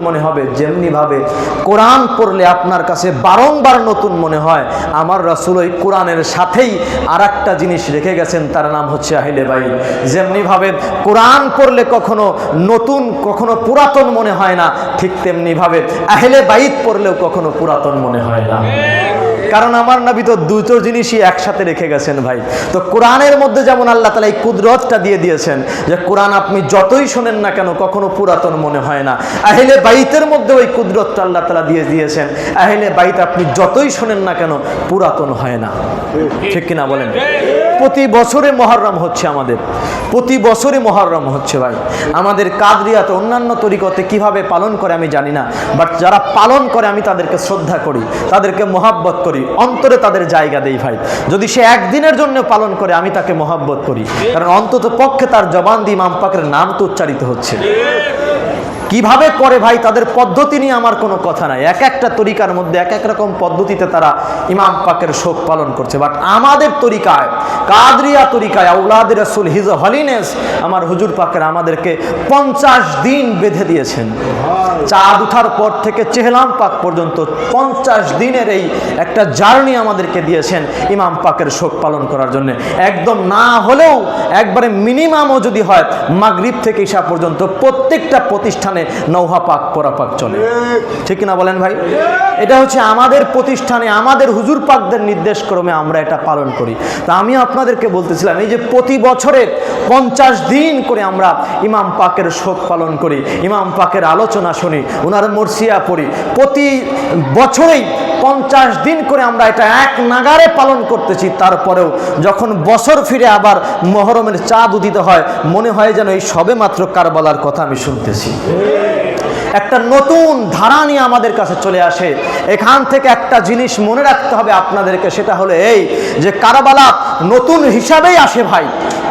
মনে হবে, যেমনি ভাবে কোরআন পড়লে আপনার কাছে বারংবার নতুন মনে হয়। আমার রাসূল ওই কোরআনের সাথেই আরেকটা জিনিস রেখে গেছেন, তার নাম হচ্ছে আহলে বাইত। যেমনি ভাবে কোরআন পড়লে কখনো নতুন কখনো পুরাতন মনে হয় না, ঠিক তেমনি ভাবে আহলে বাইত পড়লেও কখনো পুরাতন মনে হয় না। কারণ আমার নবী তো দুটো জিনিসই একসাথে রেখে গেছেন ভাই। তো কোরআনের মধ্যে যেমন আল্লাহ তাআলা এই কুদরতটা দিয়ে দিয়েছেন যে কোরআন আপনি যতই শোনেন না কেন কখনো পুরাতন মনে হয় না, আহলে বাইতের মধ্যে ওই কুদরতটা আল্লাহ তাআলা দিয়ে দিয়েছেন, আহলে বাইত আপনি যতই শোনেন না কেন পুরাতন হয় না। ঠিক কিনা বলেন? প্রতি বছরে মুহররম হচ্ছে, আমাদের প্রতি বছরে মুহররম হচ্ছে ভাই। আমাদের কাদরিয়াতে অন্যান্য তরিকতে কিভাবে পালন করে আমি জানি না, বাট যারা পালন করে আমি তাদেরকে শ্রদ্ধা করি, তাদেরকে মহব্বত করি, অন্তরে তাদের জায়গা দেই ভাই। যদি সে একদিনের জন্য পালন করে আমি তাকে মহব্বত করি, কারণ অন্তত পক্ষে তার জবান দিয়ে ইমাম পাকের নাম তো উচ্চারিত হচ্ছে। কিভাবে করে ভাই তাদের পদ্ধতি নিয়ে আমার কোনো কথা নাই, এক একটা তরিকার মধ্যে এক এক রকম পদ্ধতিতে তারা ইমাম পাকের শোক পালন করছে। বাট আমাদের তরিকায়, কাদরিয়া তরিকায়, আওলাদ রাসূল হিজ হলিনেস আমার হুজুর পাকের আমাদেরকে 50 দিন বেঁধে দিয়েছেন। চাঁদ উঠার পর থেকে চেহলাম পাক পর্যন্ত 50 দিনের এই একটা জার্নি আমাদেরকে দিয়েছেন ইমাম পাকের শোক পালন করার জন্য। একদম না হলেও একবারে মিনিমামও যদি হয় মাগরিব থেকে ঈশা পর্যন্ত প্রত্যেকটা প্রতিষ্ঠানে নৌহা পাক পরা পাক চলে। ঠিক না বলেন ভাই? এটা হচ্ছে আমাদের প্রতিষ্ঠানে আমাদের হুজুর পাকদের নির্দেশ ক্রমে আমরা এটা পালন করি। তা আমি আপনাদেরকে বলতেছিলাম এই যে প্রতি বছরে 50 দিন করে আমরা ইমাম পাকের শোক পালন করি, ইমাম পাকের আলোচনা শুনি, ওনার মরসিয়া পড়ি, প্রতি বছরেই 50 দিন করে আমরা এটা এক নাগারে পালন করতেছি। তারপরেও যখন বছর ফিরে আবার মুহররমের চাঁদ উদিত হয় মনে হয় যেন এই সবে মাত্র কারবালার কথা আমি শুনতেছি। একটা নতুন ধারা নিয়ে আমাদের কাছে চলে আসে। এখান থেকে একটা জিনিস মনে রাখতে হবে আপনাদেরকে, সেটা হলো এই যে কারবালা নতুন হিসাবেই আসে ভাই,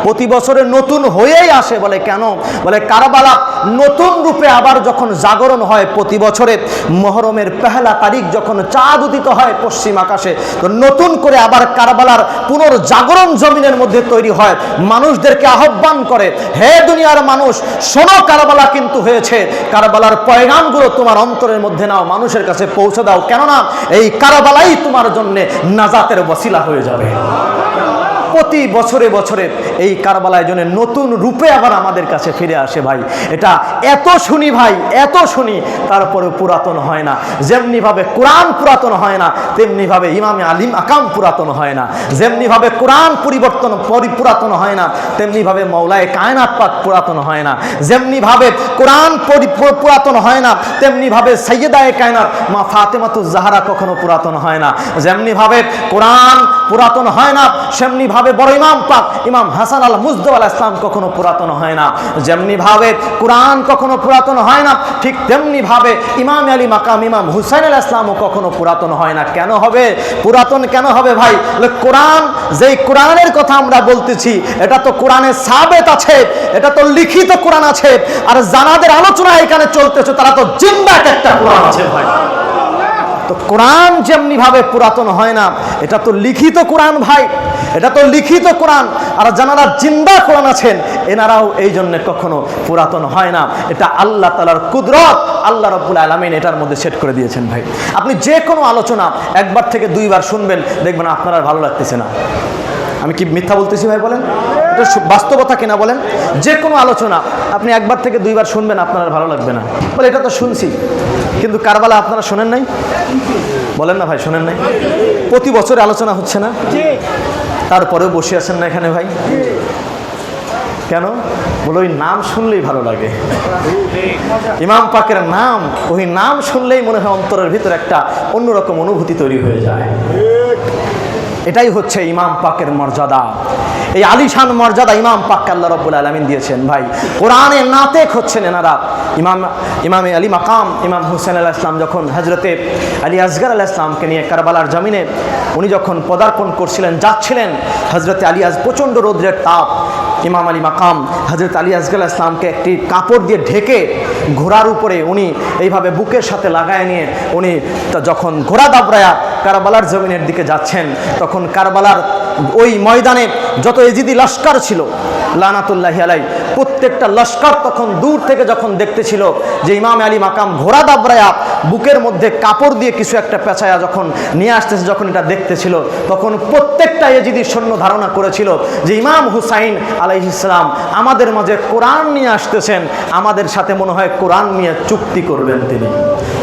প্রতি বছরে নতুন হয়েই আসে। বলে কেন? বলে কারবালা নতুন রূপে আবার যখন জাগরণ হয়, প্রতি বছরে মুহররমের পহেলা তারিখ যখন চাঁদ উদিত হয় পশ্চিম আকাশে, তো নতুন করে আবার কারবালার পুনর্জাগরণ জমিনের মধ্যে তৈরি হয়। মানুষদেরকে আহ্বান করে, হে দুনিয়ার মানুষ শোনো, কারবালা কিন্তু হয়েছে, কারবালার পয়গামগুলো তোমার অন্তরের মধ্যে নাও, মানুষের কাছে পৌঁছে দাও, কেননা এই কারবালাই তোমার জন্য নাজাতের ওসিলা হয়ে যাবে। প্রতি বছরে বছরে এই কারবালায় জন্য নতুন রূপে আবার আমাদের কাছে ফিরে আসে ভাই। এটা এত শুনি ভাই, এত শুনি, তারপরে পুরাতন হয় না। যেমনিভাবে কোরআন পুরাতন হয় না, তেমনিভাবে ইমামে আলিম আকাম পুরাতন হয় না। যেমনিভাবে কোরআন পুরাতন হয় না, তেমনিভাবে মৌলায়ে কায়নাত পাক পুরাতন হয় না। যেমনিভাবে কোরআন পুরাতন হয় না, তেমনিভাবে সাইয়্যিদায়ে কায়নাত মা ফাতেমাতুজ জাহরা কখনো পুরাতন হয় না। যেমনিভাবে কোরআন পুরাতন হয় না, সেমনিভাবে বড় ইমাম পাক ইমাম হাসান আল মুজদ্দা আলাইহিস সালাম কখনো পুরাতন হয় না। যেমনি ভাবে কোরআন কখনো পুরাতন হয় না, ঠিক তেমনি ভাবে ইমাম আলী মাকাম ইমাম হুসাইন আলাইহিস সালামও কখনো পুরাতন হয় না। কেন হবে পুরাতন? কেন হবে ভাই? কোরআন, যেই কোরআনের কথা আমরা বলতেছি এটা তো কোরআনে সাবেত আছে, এটা তো লিখিত কোরআন আছে, আর জানাদের আলোচনা এখানে চলতেছে তারা তো জিন্দা একটা কোরআন আছে ভাই। তো কোরআন যেমনি ভাবে পুরাতন হয় না, এটা তো লিখিত কোরআন ভাই, এটা তো লিখিত কোরআন, আর যারা জিন্দা কোরআন আছেন এনারাও এই জন্য কখনো পুরাতন হয় না। এটা আল্লাহ তাআলার কুদরত, আল্লাহ রাব্বুল আলামিন এটার মধ্যে সেট করে দিয়েছেন ভাই। আপনি যে কোনো আলোচনা একবার থেকে দুইবার শুনবেন, দেখবেন আপনার আর ভালো লাগতেছে না। আমি কি মিথ্যা বলতেছি ভাই? বলেন, এটা বাস্তবতা কিনা বলেন? যে কোনো আলোচনা আপনি একবার থেকে দুইবার শুনবেন, আপনার আর ভালো লাগবে না। বলে এটা তো শুনছি, কিন্তু কারবালা আপনারা শোনেন নাই? বলেন না ভাই, শোনেন নাই? প্রতি বছরে আলোচনা হচ্ছে না, তারপরেও বসে আছেন না এখানে ভাই। কেন? বলে ওই নাম শুনলেই ভালো লাগে, ইমাম পাকের নাম, ওই নাম শুনলেই মনে হয় অন্তরের ভিতরে একটা অন্যরকম অনুভূতি তৈরি হয়ে যায়। এটাই হচ্ছে ইমাম পাকের মর্যাদা। এই আলিশান মর্যাদা ইমাম পাককে আল্লাহ রাব্বুল আলামিন দিয়েছেন ভাই। কোরআনে নাতেক হচ্ছেন এনারা। ইমামে আলী মাকাম ইমাম হুসাইন আলাইহিস সালাম যখন হযরতে আলী আসগর আলাইহিস সালামকে নিয়ে কারবালার জমিনে উনি যখন পদার্পণ করছিলেন, যাচ্ছিলেন, হযরতে আলী প্রচণ্ড রৌদ্রের তাপ, ইমাম আলী মাকাম হযরত আলী আসগর আলাইহিস সালামকে একটি কাপড় দিয়ে ঢেকে ঘোড়ার উপরে উনি এইভাবে বুকের সাথে লাগায় নিয়ে উনি যখন ঘোড়া দাবড়ায়া কারবালার জমিনের দিকে যাচ্ছেন, তখন কারবালার ওই ময়দানে যত ইজিদি লস্কর ছিল লানাতুল্লাহি আলাই প্রত্যেকটা লস্কর তখন দূর থেকে যখন দেখতেছিল যে ইমাম আলী মাকাম ঘোড়া দাবড়ায়া বুকের মধ্যে কাপড় দিয়ে কিছু একটা পেঁচায়া যখন নিয়ে আসতেছে, যখন এটা দেখতেছিল, তখন প্রত্যেকটা ইয়েজিদি সৈন্য ধারণা করেছিল যে ইমাম হুসাইন আলাইহিস সালাম আমাদের মাঝে কোরআন নিয়ে আসতেছেন, আমাদের সাথে মনে হয় কোরআন নিয়ে চুক্তি করবেন, তিনি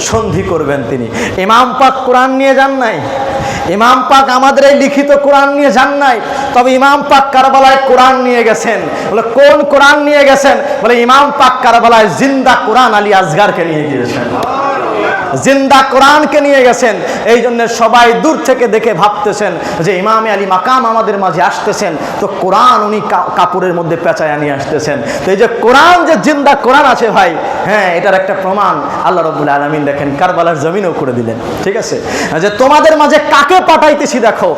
সন্ধি করবেন। তিনি ইমাম পাক কোরআন নিয়ে যান নাই, ইমাম পাক আমাদের এই লিখিত কোরআন নিয়ে যান নাই, তবে ইমাম পাক কারবালায় কোরআন নিয়ে গেছেন। বলে কোন কোরআন নিয়ে গেছেন? বলে ইমাম পাক কারবালায় জিন্দা কোরআন আলী আসগারকে নিয়ে গিয়েছেন, জিন্দা কোরআনকে নিয়ে গেছেন। এই জন্য সবাই দূর থেকে দেখে ভাবতেছেন যে ইমামে আলী মাকাম আমাদের মাঝে আসতেছেন, তো কোরআন উনি কাপড়ের মধ্যে পেঁচায়া নিয়ে আসতেছেন। তো এই যে কোরআন, যে জিন্দা কোরআন আছে ভাই, হ্যাঁ, এটার একটা প্রমাণ আল্লাহ রাব্বুল আলামিন দেখেন কারবালার জমিনেও করে দিলেন। ঠিক আছে, যে তোমাদের মাঝে কাকে পাঠাইতেছি দেখো,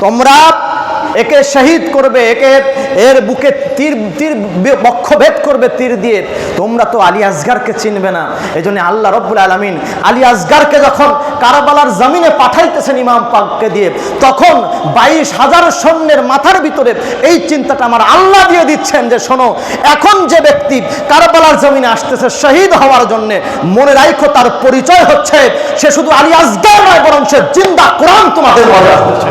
তোমরা একে শহীদ করবে, একে এর বুকে তীর তীর বক্ষভেদ করবে তীর দিয়ে, তোমরা তো আলী আসগারকে চিনবে না। এই জন্য আল্লাহ রাব্বুল আলামিন আলী আসগারকে যখন কারবালার জমিনে পাঠাইতেছেন ইমাম পাককে দিয়ে, তখন 22,000 সৈন্যের মাথার ভিতরে এই চিন্তাটা আমার আল্লাহ দিয়ে দিচ্ছেন যে শোনো, এখন যে ব্যক্তি কারবালার জমিনে আসতেছে শহীদ হওয়ার জন্য, মনে রাখো তার পরিচয় হচ্ছে সে শুধু আলী আসগার নয়, বরং সে জিন্দা কোরআন তোমাদের মাঝে আসতেছে।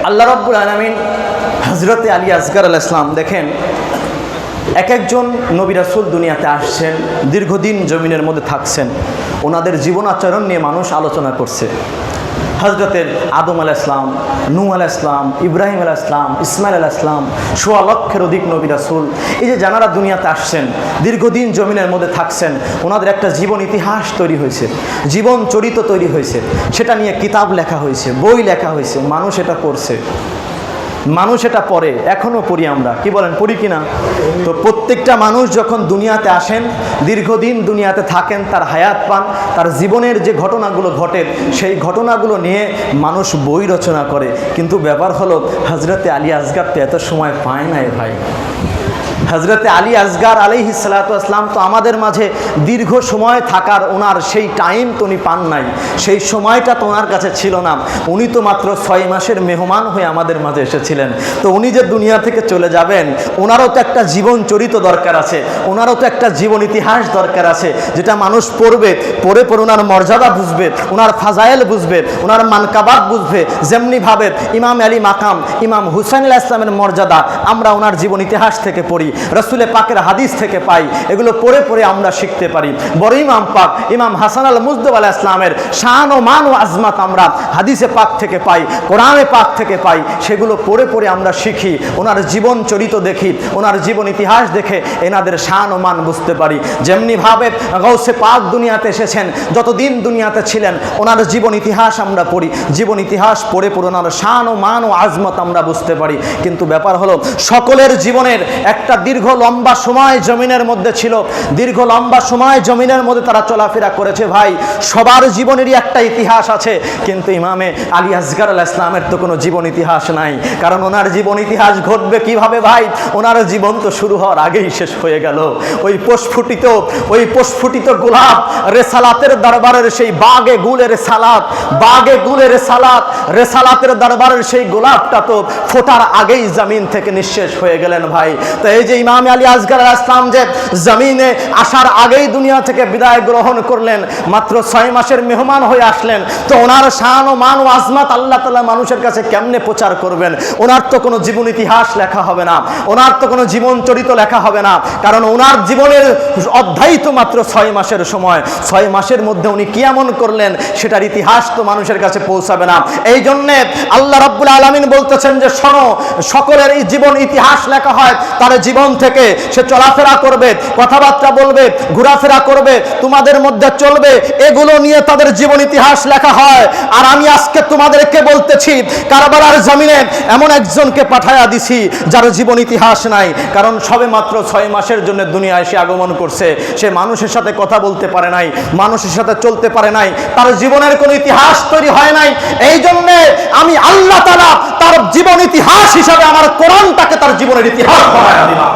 আল্লাহ রাব্বুল আলামিন হযরতে আলী আসগার আলাইহিস সালাম দেখেন, এক একজন নবী রাসূল দুনিয়াতে আসছেন, দীর্ঘদিন জমিনের মধ্যে থাকছেন, ওনাদের জীবন আচরণ নিয়ে মানুষ আলোচনা করছে। হযরতের আদম আলাইহিস সালাম, নূহ আলাইহিস সালাম, ইব্রাহিম আলাইহিস সালাম, ইসমাইল আলাইহিস সালাম, 1.25 লক্ষের অধিক নবী রাসূল, এই যে যারা দুনিয়াতে আসছেন, দীর্ঘদিন জমিনের মধ্যে থাকছেন, ওনাদের একটা জীবন ইতিহাস তৈরি হয়েছে, জীবন চরিত্র তৈরি হয়েছে, সেটা নিয়ে কিতাব লেখা হয়েছে, বই লেখা হয়েছে, মানুষ এটা পড়ছে, মানুষ এটা পড়ে, এখনও পড়ি আমরা, কি বলেন, পড়ি কিনা? তো প্রত্যেকটা মানুষ যখন দুনিয়াতে আসেন, দীর্ঘদিন দুনিয়াতে থাকেন, তার হায়াত পান, তার জীবনের যে ঘটনাগুলো ঘটে সেই ঘটনাগুলো নিয়ে মানুষ বই রচনা করে। কিন্তু ব্যাপার হলো হযরতে আলী আসগার তো এত সময় পায় নাই ভাই। হযরতে আলী আসগার আলাইহিস সালাতু ওয়াস সালাম তো আমাদের মাঝে দীর্ঘ সময় থাকার ওনার সেই টাইম তো উনি পান নাই, সেই সময়টা তো ওনার কাছে ছিল না। উনি তো মাত্র 6 মাসের মেহমান হয়ে আমাদের মাঝে এসেছিলেন। তো উনি যে দুনিয়া থেকে চলে যাবেন, ওনারও তো একটা জীবন চরিত্র দরকার আছে, ওনারও তো একটা জীবন ইতিহাস দরকার আছে, যেটা মানুষ পড়বে, পড়ে পড়ে ওনার মর্যাদা বুঝবে, ওনার ফাজাইল বুঝবে, ওনার মানকাবাত বুঝবে। যেমনিভাবে ইমাম আলী মাকাম, ইমাম হুসাইন আলাইহিস সালামের মর্যাদা আমরা ওনার জীবন ইতিহাস থেকে পড়ি, রাসূলের পাকের হাদিস থেকে পাই, এগুলো পড়ে পড়ে আমরা শিখতে পারি। বড় ইমাম পাক ইমাম হাসান আল মুজদ্দব আলাইহিস সালামের শান ও মান ও আজমত আমরা হাদিসে পাক থেকে পাই, কোরআনে পাক থেকে পাই, সেগুলো পড়ে পড়ে আমরা শিখি, ওনার জীবন চরিত্র দেখি, ওনার জীবন ইতিহাস দেখে এনাদের শান ও মান বুঝতে পারি। যেমনিভাবে গাউসে পাক দুনিয়াতে এসেছেন, যতদিন দুনিয়াতে ছিলেন ওনার জীবন ইতিহাস আমরা পড়ি, জীবন ইতিহাস পড়ে পড়ে ওনার শান ও মান ও আজমত আমরা বুঝতে পারি। কিন্তু ব্যাপার হলো সকলের জীবনের একটা দীর্ঘ লম্বা সময় জমিনের মধ্যে ছিল, দীর্ঘ লম্বা সময় জমিনের মধ্যে তারা চলাফেরা করেছে ভাই। সবার জীবনেরই একটা ইতিহাস আছে, কিন্তু ইমামে আলী আসগার আলাইহিস সালামের তো কোনো জীবন ইতিহাস নাই। কারণ ওনার জীবন ইতিহাস ঘটবে কিভাবে ভাই? ওনার জীবন তো শুরু হওয়ার আগেই শেষ হয়ে গেল। ওই প্রস্ফুটিত গোলাপ রেসালাতের দরবারের সেই বাগে গুলের সালাত, বাগে গুলের সালাত, রেসালাতের দরবারের সেই গোলাপটা তো ফোটার আগেই জমিন থেকে নিঃশেষ হয়ে গেলেন ভাই। তো এই যে ইমাম আলী আসগার আলাইহিস সালাম যে জমিনে আসার আগেই দুনিয়া থেকে বিদায় গ্রহণ করলেন, মাত্র 6 মাসের মেহমান হয়ে আসলেন, তো ওনার শান ও মান ও আজমত আল্লাহ তাআলা মানুষের কাছে কেমনে প্রচার করবেন? ওনার তো কোনো জীবন ইতিহাস লেখা হবে না, ওনার তো কোনো জীবন চরিত্র লেখা হবে না, কারণ ওনার জীবনের অধ্যায় তো মাত্র 6 মাসের সময়। 6 মাসের মধ্যে উনি কি এমন করলেন সেটার ইতিহাস তো মানুষের কাছে পৌঁছাবে না। এই জন্যে আল্লাহ রাব্বুল আলামিন বলতেছেন যে শোনো, সকলের এই জীবন ইতিহাস লেখা হয়, তার জীবন জীবন থেকে সে চলাফেরা করবে, কথাবার্তা বলবে, ঘোরাফেরা করবে, তোমাদের মধ্যে চলবে, এগুলো নিয়ে তাদের জীবন ইতিহাস লেখা হয়। আর আমি আজকে তোমাদেরকে বলতেছি, কারবালার জমিনে এমন একজনকে পাঠায়া দিছি যার জীবন ইতিহাস নাই, কারণ সবে মাত্র 6 মাসের জন্য দুনিয়ায় সে আগমন করছে। সে মানুষের সাথে কথা বলতে পারে নাই, মানুষের সাথে চলতে পারে নাই, তার জীবনের কোনো ইতিহাস তৈরি হয় নাই। এই জন্য আমি আল্লাহ তাআলা তার জীবন ইতিহাস হিসাবে আমার কোরআনটাকে তার জীবনের ইতিহাস বানায়া দিলাম।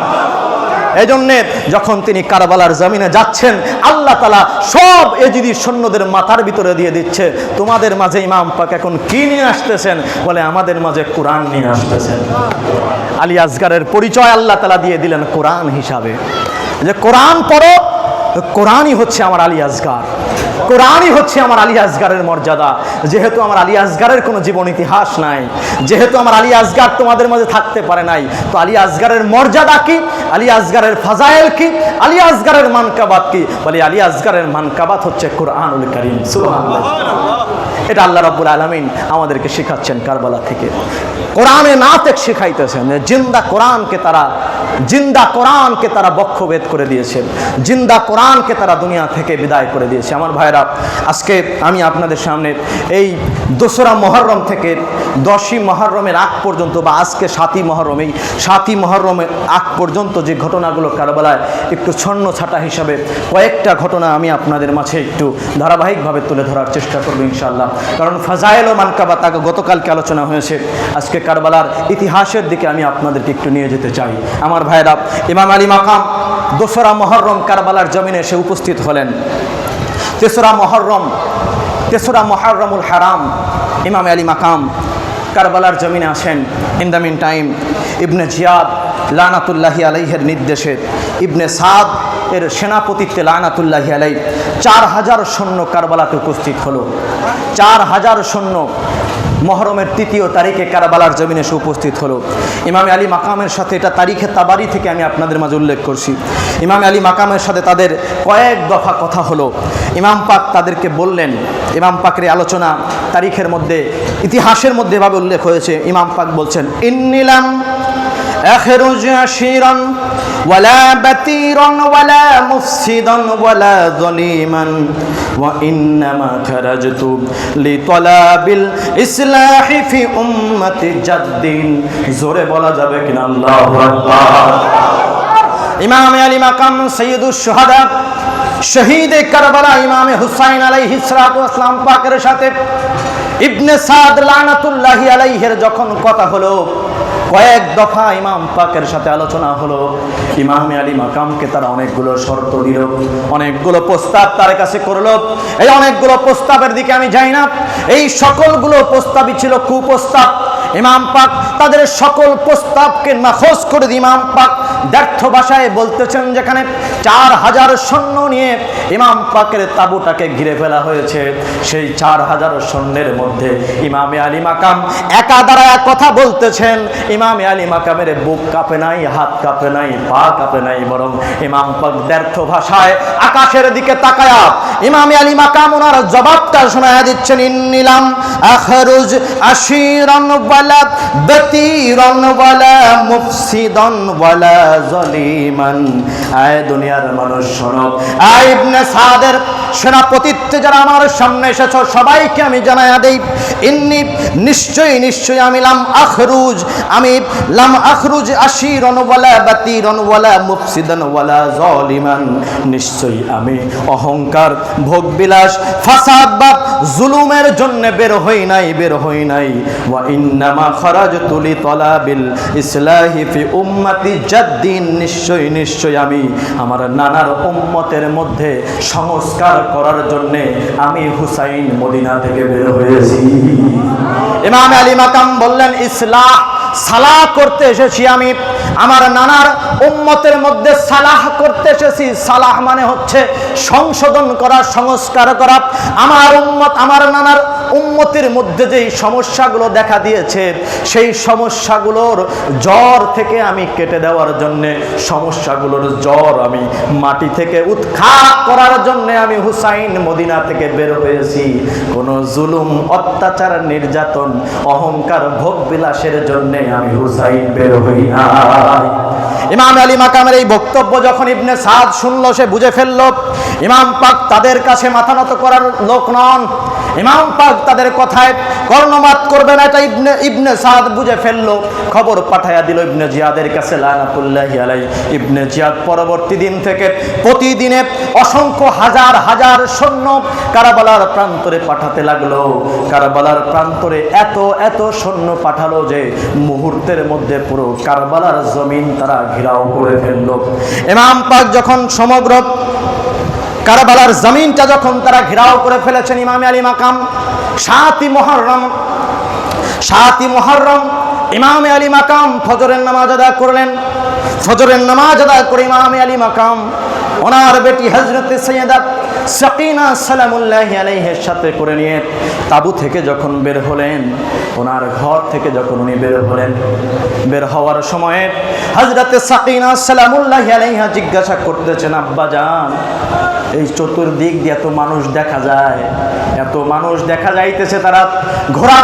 এই জন্যে যখন তিনি কারবালার জমিনে যাচ্ছেন, আল্লাহ তাআলা সব এজিদি সৈন্যদের মাথার ভিতরে দিয়ে দিচ্ছে, তোমাদের মাঝে ইমাম পাক এখন কি নিয়ে আসতেছেন? বলে আমাদের মাঝে কোরআন নিয়ে আসতেছেন। আলী আসগারের পরিচয় আল্লাহ তাআলা দিয়ে দিলেন কোরআন হিসাবে, যে কোরআন পড়ো, কোরআনই হচ্ছে আমার আলী আসগার, কোরআনই হচ্ছে আমার আলী আসগারের মর্যাদা। যেহেতু আমার আলী আসগারের কোনো জীবন ইতিহাস নাই, যেহেতু আমার আলী আসগার তোমাদের মাঝে থাকতে পারে নাই, তো আলী আসগারের মর্যাদা কি, আলী আসগারের ফাজাইল কি, আলী আসগারের মানকাবাত কি? বলে আলী আসগারের মানকাবাত হচ্ছে কোরআনুল কারীম। সুবহানাল্লাহ। এটা আল্লাহ রাব্বুল আলামিন আমাদেরকে শেখাচ্ছেন কারবালা থেকে, কোরআনে নাতেক শেখাইতেছেন। জিন্দা কোরআনকে তারা বক্ষভেদ করে দিয়েছেন, জিন্দা কোরআনকে তারা দুনিয়া থেকে বিদায় করে দিয়েছে। আমার ভাইরা, আজকে আমি আপনাদের সামনে এই 2রা মুহররম থেকে 10ই মুহররমের আগ পর্যন্ত, বা আজকে 7ই মুহররম, এই 7ই মুহররমের আগ পর্যন্ত যে ঘটনাগুলো কারবালায়, একটু ছন্ন ছাটা হিসাবে কয়েকটা ঘটনা আমি আপনাদের মাঝে একটু ধারাবাহিকভাবে তুলে ধরার চেষ্টা করব ইনশাআল্লাহ। কারণ ফাজাইল ও মানকাবাত গতকালকে আলোচনা হয়েছে, আজকে কারবালার ইতিহাসের দিকে আমি আপনাদেরকে একটু নিয়ে যেতে চাই। আমার ভাইরা, ইমাম আলী মাকাম 2রা মুহররম কারবালার জমিনে এসে উপস্থিত হলেন। 3রা মুহররমুল হারাম ইমাম আলী মাকাম কারবালার জমিনে আসেন। ইন দ্য মিন টাইম ইবনে জিয়াদ লানাতুল্লাহি আলাইহির নির্দেশে, ইবনে সাদ এর সেনাপতিত্বে লানাতুল্লাহি আলাইহি 4000 সৈন্য কারবালাতে উপস্থিত হলো। 4000 সৈন্য মুহররমের 3য় তারিখে কারবালার জমিনে এসে উপস্থিত হলো। ইমাম আলী মাকামের সাথে, এটা তারিখে তাবারি থেকে আমি আপনাদের মাঝে উল্লেখ করছি, ইমাম আলী মাকামের সাথে তাদের কয়েক দফা কথা হলো। ইমাম পাক তাদেরকে বললেন, ইমাম পাকের আলোচনা তারিখের মধ্যে, ইতিহাসের মধ্যে এভাবে উল্লেখ হয়েছে। ইমাম পাক বলছেন, ইন্নিলাম আখরুজ আশিরান ওয়ালা বাতিরান ওয়ালা মুফসিদান ওয়ালা যালিমান ওয়া ইন্নামা খারাজতু লিতলাবিল ইসলাহি ফি উম্মতি জাদ্দিন। জোরে বলা যাবে কিনা আল্লাহু আকবার। ইমাম আলী মাকাম সাইয়্যিদুশ শুহাদা, শহীদে কারবালা ইমাম হুসাইন আলাইহিস সালাতু ওয়াস সালাম পাকের সাথে ইবনে সাদ লানাতুল্লাহি আলাইহির যখন কথা হলো, কয়েক দফা ইমাম পাকের সাথে আলোচনা হলো, ইমাম আলী মাকামকে তারা অনেকগুলো শর্ত দিল, অনেকগুলো প্রস্তাব তার কাছে করলো। এই অনেকগুলো প্রস্তাবের দিকে আমি যাই না, এই সকলগুলো প্রস্তাবই ছিল কুপ্রস্তাব। ইমাম পাক তাদের সকল প্রস্তাবকে নাকচ করে দিয়ে ইমাম পাক ব্যর্থ ভাষায় বলতেছেন, যেখানে 4000 সৈন্য নিয়ে ইমাম পাকের তাঁবুটাকে ঘিরে ফেলা হয়েছে, সেই 4000 সৈন্যের মধ্যে ইমামে আলী মাকাম একা দাঁড়ায় কথা বলতেছেন। ইমামে আলী মাকামের বুক কাঁপে নাই, হাত কাঁপে নাই, পা কাঁপে নাই, বরং ইমাম পাক ব্যর্থ ভাষায় আকাশের দিকে তাকায়া ইমামে আলী মাকাম ওনার জবাবটা শোনায়া দিচ্ছেন, ইন্নিলাম আখরুজ আশিরান ওয়ালা বাতিরান ওয়ালা মুফসিদান ওয়ালা জালিমান। আয় দুনিয়ার মানুষ শোনো, আয় ইবনে সাদের সেনাপতিত্বে যারা আমার সামনে এসেছো সবাইকে আমি জানায়া দেই, ইন্নি নিশ্চয়ই আমি লাম আখরুজ আশিরান ওয়ালা বাতিরান ওয়ালা মুফসিদান ওয়ালা জালিমান। নিশ্চয়ই আমি অহংকার, ভোগবিলাস, ফাসাদ বা জুলুমের জন্য বের হই নাই। ওয়া ইন্নামা খারাজতু লিতলাবিল ইসলাহি ফি উম্মতি জাদ্দিন। নিশ্চয়ই আমি আমার নানার উম্মতের মধ্যে সংস্কার করার জন্য আমি হুসাইন মদিনা থেকে বের হয়েছি। ইমাম আলী মাকাম বললেন, সালাহ করতে এসেছি আমি, আমার নানার উম্মতের মধ্যে সালাহ করতে এসেছি। সালাহ মানে হচ্ছে সংশোধন করা, সংস্কার করা। আমার উম্মত, আমার নানার উম্মতের মধ্যে যেই সমস্যাগুলো দেখা দিয়েছে, সেই সমস্যাগুলোর জ্বর থেকে আমি কেটে দেওয়ার জন্যে, সমস্যাগুলোর জ্বর আমি মাটি থেকে উৎখাত করার জন্যে আমি হুসাইন মদিনা থেকে বের হয়েছি। কোনো জুলুম, অত্যাচার, নির্যাতন, অহংকার, ভোগ বিলাসের জন্যে আমি হুসাইন বের হই না। ইমাম আলী মাকামের এই বক্তব্য যখন ইবনে সাদ শুনল, সে বুঝে ফেলল ইমাম পাক তাদের কাছে মাথা নত করার লোক নন, ইমাম পাক তাদের কথায় কর্ণপাত করবে না, এটা ইবনে সাদ বুঝে ফেললো। খবর পাঠাইয়া দিল ইবনে জিয়াদের কাছে লানাতুল্লাহি আলাইহি। ইবনে জিয়াদ পরবর্তী দিন থেকে প্রতিদিনে অসংখ্য হাজার হাজার সৈন্য কারবালার প্রান্তরে পাঠাতে লাগলো। কারবালার প্রান্তরে এত এত সৈন্য পাঠালো যে মুহূর্তের মধ্যে পুরো কারবালার জমিন তারা ঘেরাও করে ফেললো। ইমাম পাক যখন সমগ্র কারবালার জমিনটা যখন তারা ঘেরাও করে ফেলেছেন, ইমাম আলী মাকাম 7ই মুহররম ইমাম আলী মাকাম ফজরের নামাজ আদায় করলেন। ফজরের নামাজ আদায় করে ইমাম আলী মাকাম ওনার বেটি হযরত সৈয়দা সাকিনা সালামুল্লাহি আলাইহির সাথে করে নিয়ে তাবু থেকে যখন বের হলেন, ওনার ঘর থেকে যখন উনি বের হলেন, বের হওয়ার সময়ে হযরত সাকিনা সালামুল্লাহি আলাইহা জিজ্ঞাসা করতেছেন, আব্বা জান, এই চতুর্দিক দিয়ে এত মানুষ দেখা যায়, এত মানুষ দেখা যাইতেছে, তারা ঘোড়া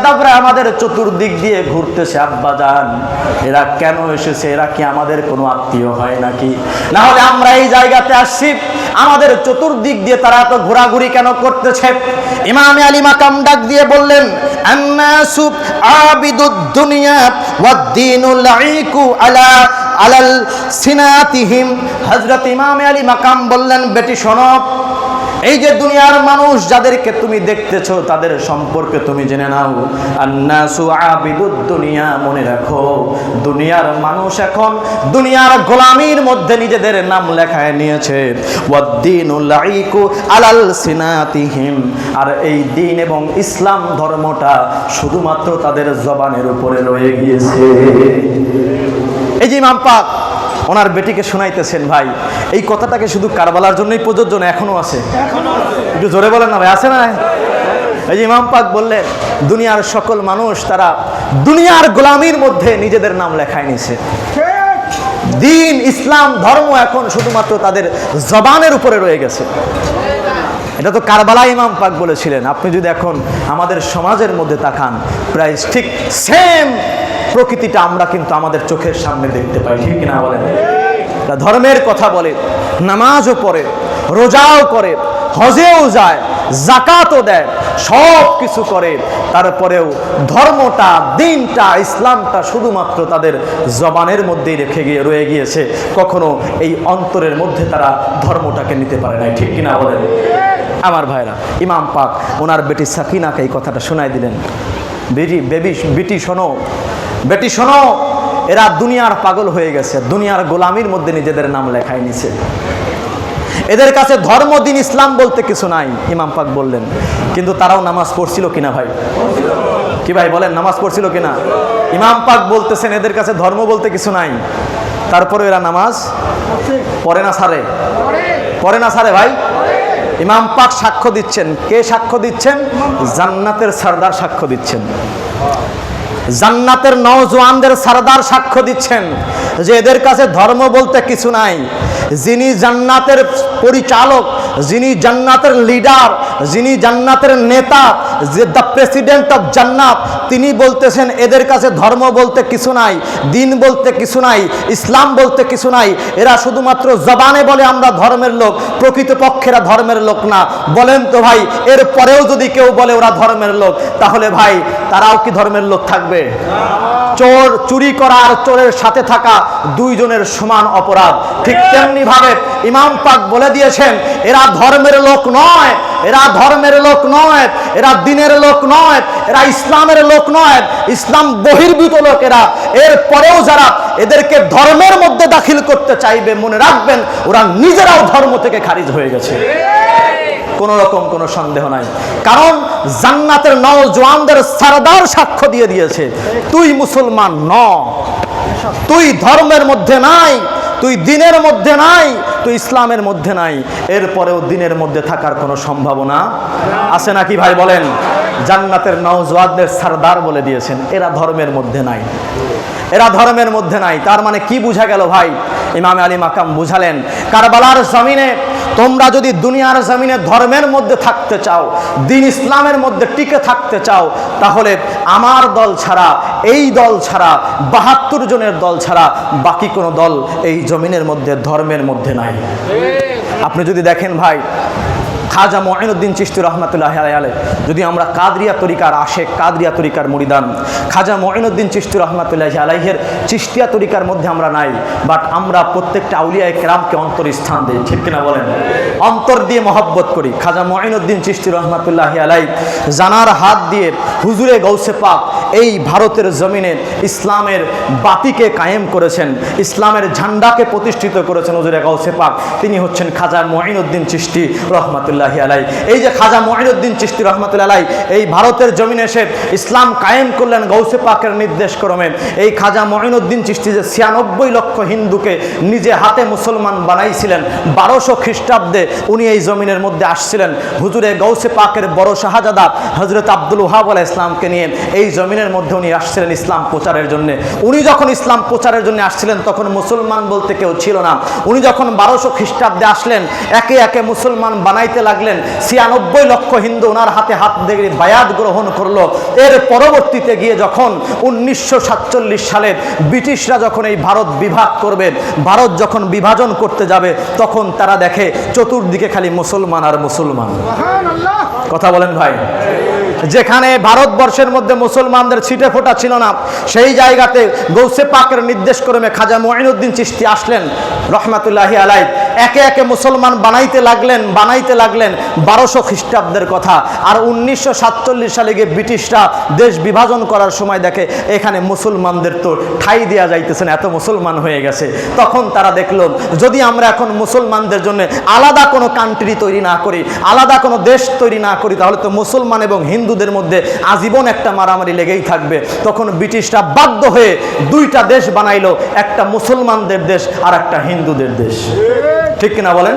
দাবড়া আমাদের চতুর্দিক দিয়ে ঘুরতেছে, আব্বা জান এরা কেন এসেছে? এরা কি আমাদের কোনো আত্মীয় হয় নাকি? না হলে আমরা এই জায়গাতে আসছি, আমাদের চতুর্দিক দিয়ে তারা এত ঘোরাঘুরি কেন করতেছে? ইমাম আলী মাকাম ডাক দিয়ে বললেন, আন্নাসু আবিদুদ দুনিয়া ওয়াদ-দীনু লাইকু আলাল সিনাতিহিম। হযরত ইমাম আলী মাকাম বললেন, বেটি শোনো, এই যে দুনিয়ার মানুষ যাদেরকে তুমি দেখতেছো তাদের সম্পর্কে তুমি জেনে নাও। আন্নাসু আবিদুদ দুনিয়া, মনে রাখো দুনিয়ার মানুষ এখন দুনিয়ার গোলামির মধ্যে নিজেদের নাম লেখায় নিয়েছে। ওয়াদ-দীনু লাইকু আলাল সিনাতিহিম, আর এই দ্বীন এবং ইসলাম ধর্মটা শুধুমাত্র তাদের জবানের উপরে রয়ে গিয়েছে। এই যে ইমাম পাক ওনার বেটিকে শোনাইতেছেন, ভাই এই কথাটাকে শুধু কারবালার জন্যই প্রযোজ্য না, এখনো আছে? একটু জোরে বলেন না ভাই, আছে না? এই যে ইমাম পাক বললেন, দুনিয়ার সকল মানুষ তারা দুনিয়ার গোলামির মধ্যে নিজেদের নাম লেখায় নিছে। দ্বীন ইসলাম ধর্ম এখন শুধুমাত্র তাদের জবানের উপরে রয়ে গেছে। এটা তো কারবালা ইমাম পাক বলেছিলেন। আপনি যদি এখন আমাদের সমাজের মধ্যে তাকান, প্রায় ঠিক সেম প্রকৃতিটা আমরা কিন্তু আমাদের চোখের সামনে দেখতে পাই, ঠিক কিনা বলেন? ধর্মের কথা বলে, নামাজও পড়ে, রোজাও করে, হজেও যায়, যাকাতও দেয়, সব কিছু করে, তারপরেও ধর্মটা, দ্বীনটা, ইসলামটা শুধুমাত্র তাদের জবানের মধ্যেই রেখে গিয়ে রয়ে গিয়েছে। কখনো এই অন্তরের মধ্যে তারা ধর্মটাকে নিতে পারে নাই, ঠিক কিনা বলেন? আমার ভাইরা, ইমাম পাক ওনার বেটি সাকিনাকে এই কথাটা শোনাই দিলেন, বেটি শোনো, এরা দুনিয়ার পাগল হয়ে গেছে, দুনিয়ার গোলামির মধ্যে নিজেদের নাম লেখায় নিছে, এদের কাছে ধর্ম, দ্বীন, ইসলাম বলতে কিছু নাই। ইমাম পাক বললেন, কিন্তু তারাও নামাজ পড়ছিল কিনা ভাই? কি ভাই বলেন, নামাজ পড়ছিল কিনা? ইমাম পাক বলতেছেন এদের কাছে ধর্ম বলতে কিছু নাই, তারপরে এরা নামাজ পড়ে না সারে ভাই। ইমাম পাক সাক্ষ্য দিচ্ছেন। কে সাক্ষ্য দিচ্ছেন? জান্নাতের সরদার সাক্ষ্য দিচ্ছেন, জান্নাতের নওজওয়ানদের সরদার সাক্ষ্য দিচ্ছেন যে এদের কাছে ধর্ম বলতে কিছু নাই। যিনি জান্নাতের পরিচালক, যিনি জান্নাতের লিডার, যিনি জান্নাতের নেতা, যে দ্য প্রেসিডেন্ট অফ জান্নাত, তিনি বলতেছেন এদের কাছে ধর্ম বলতে কিছু নাই, দ্বীন বলতে কিছু নাই, ইসলাম বলতে কিছু নাই। এরা শুধুমাত্র জবানে বলে আমরা ধর্মের লোক, প্রকৃতপক্ষে এরা ধর্মের লোক না। বলেন তো ভাই, এর পরেও যদি কেউ বলে ওরা ধর্মের লোক, তাহলে ভাই তারাও কি ধর্মের লোক থাকবে? চোর চুরি করা আর চোরের সাথে থাকা দুইজনের সমান অপরাধ। ঠিক তেমনি ভাবে ইমাম পাক বলে দিয়েছেন, এরা ধর্মের লোক নয়, এরা ধর্মের লোক নয়, এরা দ্বীনের লোক নয়, এরা ইসলামের লোক নয়, ইসলাম বহির্ভূত লোক এরা। এর পরেও যারা এদেরকে ধর্মের মধ্যে দাখিল করতে চাইবে, মনে রাখবেন ওরা নিজেরাও ধর্ম থেকে খারিজ হয়ে গেছে, কোন রকম কোনো সন্দেহ নাই। কারণ জান্নাতের নওজওয়ানদের সরদার সাক্ষ্য দিয়ে দিয়েছে, তুই মুসলমান ন, তুই ধর্মের মধ্যে নাই, তুই দ্বীনের মধ্যে নাই, তুই ইসলামের মধ্যে নাই। এরপরেও দ্বীনের মধ্যে থাকার কোনো সম্ভাবনা আছে নাকি ভাই বলেন? জান্নাতের নওজওয়ানদের সরদার বলে দিয়েছেন এরা ধর্মের মধ্যে নাই, এরা ধর্মের মধ্যে নাই। তার মানে কি বুঝা গেল ভাই? ইমাম আলী মাকাম বুঝালেন, কারবালার জমিনে তোমরা যদি দুনিয়ার জমিনে ধর্মের মধ্যে থাকতে চাও, দিন ইসলামের মধ্যে টিকে থাকতে চাও, তাহলে আমার দল ছাড়া, এই দল ছাড়া, 72 জনের দল ছাড়া বাকি কোনো দল এই জমিনের মধ্যে ধর্মের মধ্যে নাই। আপনি যদি দেখেন ভাই, খাজা মুঈনুদ্দিন চিশতি রহমাতুল্লাহি আলাইহি, যদি আমরা কাদরিয়া তরিকার আশেক, কাদরিয়া তরিকার মুরিদান, খাজা মুঈনুদ্দিন চিশতি রহমাতুল্লাহি আলাইহির চিশতিয়া তরিকার মধ্যে আমরা নাই, বাট আমরা প্রত্যেকটা আউলিয়ায়ে কেরামকে অন্তরস্থান দিই, ঠিক কিনা বলেন? অন্তর দিয়ে মহব্বত করি। খাজা মুঈনুদ্দিন চিশতি রহমাতুল্লাহি আলাইহি জানার হাত দিয়ে হুজুরে গৌসে পাক এই ভারতের জমিনে ইসলামের বাতিকে কায়েম করেছেন, ইসলামের ঝান্ডাকে প্রতিষ্ঠিত করেছেন হুজুরে গৌসে পাক। তিনি হচ্ছেন খাজা মুঈনুদ্দিন চিশতি রহমাতুল্লাহি আলাইহি। এই যে খাজা মুঈনুদ্দিন চিশতি রহমাতুল্লাহি আলাইহি এই ভারতের জমিনে এসে ইসলাম কায়েম করলেন গৌসে পাকের নির্দেশ ক্রমে। এই খাজা মুঈনুদ্দিন চিশতি যে 96 লক্ষ হিন্দুকে নিজে হাতে মুসলমান বানাইছিলেন, 1200 খ্রিস্টাব্দে উনি এই জমিনের মধ্যে আসছিলেন। হুজুরে গৌসে পাকের বড় শাহজাদা হযরত আব্দুল ওয়াহাব আলাইহিস সালামকে নিয়ে এই জমিনের মধ্যে উনি আসছিলেন ইসলাম প্রচারের জন্য। উনি যখন ইসলাম প্রচারের জন্য আসছিলেন তখন মুসলমান বলতে কেউ ছিল না। উনি যখন 1200 খ্রিস্টাব্দে আসলেন, একে একে মুসলমান বানাইতে লাগলেন। 96 লক্ষ হিন্দু ওনার হাতে হাত দিয়ে বায়াত গ্রহণ করলো। এর পরবর্তীতে গিয়ে যখন 1947 সালে ব্রিটিশরা যখন এই ভারত বিভাগ করবে, ভারত যখন বিভাজন করতে যাবে, তখন তারা দেখে চতুর্দিকে খালি মুসলমান আর মুসলমান। কথা বলেন ভাই? যেখানে ভারতবর্ষের মধ্যে মুসলমানদের ছিটে ফোটা ছিল না, সেই জায়গাতে গৌসে পাকের নির্দেশ ক্রমে খাজা মুঈনুদ্দিন চিশতি আসলেন রহমাতুল্লাহি আলাইহি। একে একে মুসলমান বানাইতে লাগলেন 1200 খ্রিস্টাব্দের কথা। আর 1947 সালে গিয়ে ব্রিটিশরা দেশ বিভাজন করার সময় দেখে এখানে মুসলমানদের তো ঠাঁই দেওয়া যাইতেছে না, এত মুসলমান হয়ে গেছে। তখন তারা দেখলো যদি আমরা এখন মুসলমানদের জন্য আলাদা কোনো কান্ট্রি তৈরি না করি, আলাদা কোনো দেশ তৈরি না করি, তাহলে তো মুসলমান এবং হিন্দুদের মধ্যে আজীবন একটা মারামারি লেগেই থাকবে। তখন ব্রিটিশরা বাধ্য হয়ে 2টা দেশ বানাইলো, একটা মুসলমানদের দেশ আর একটা হিন্দুদের দেশ, ঠিক কিনা বলেন?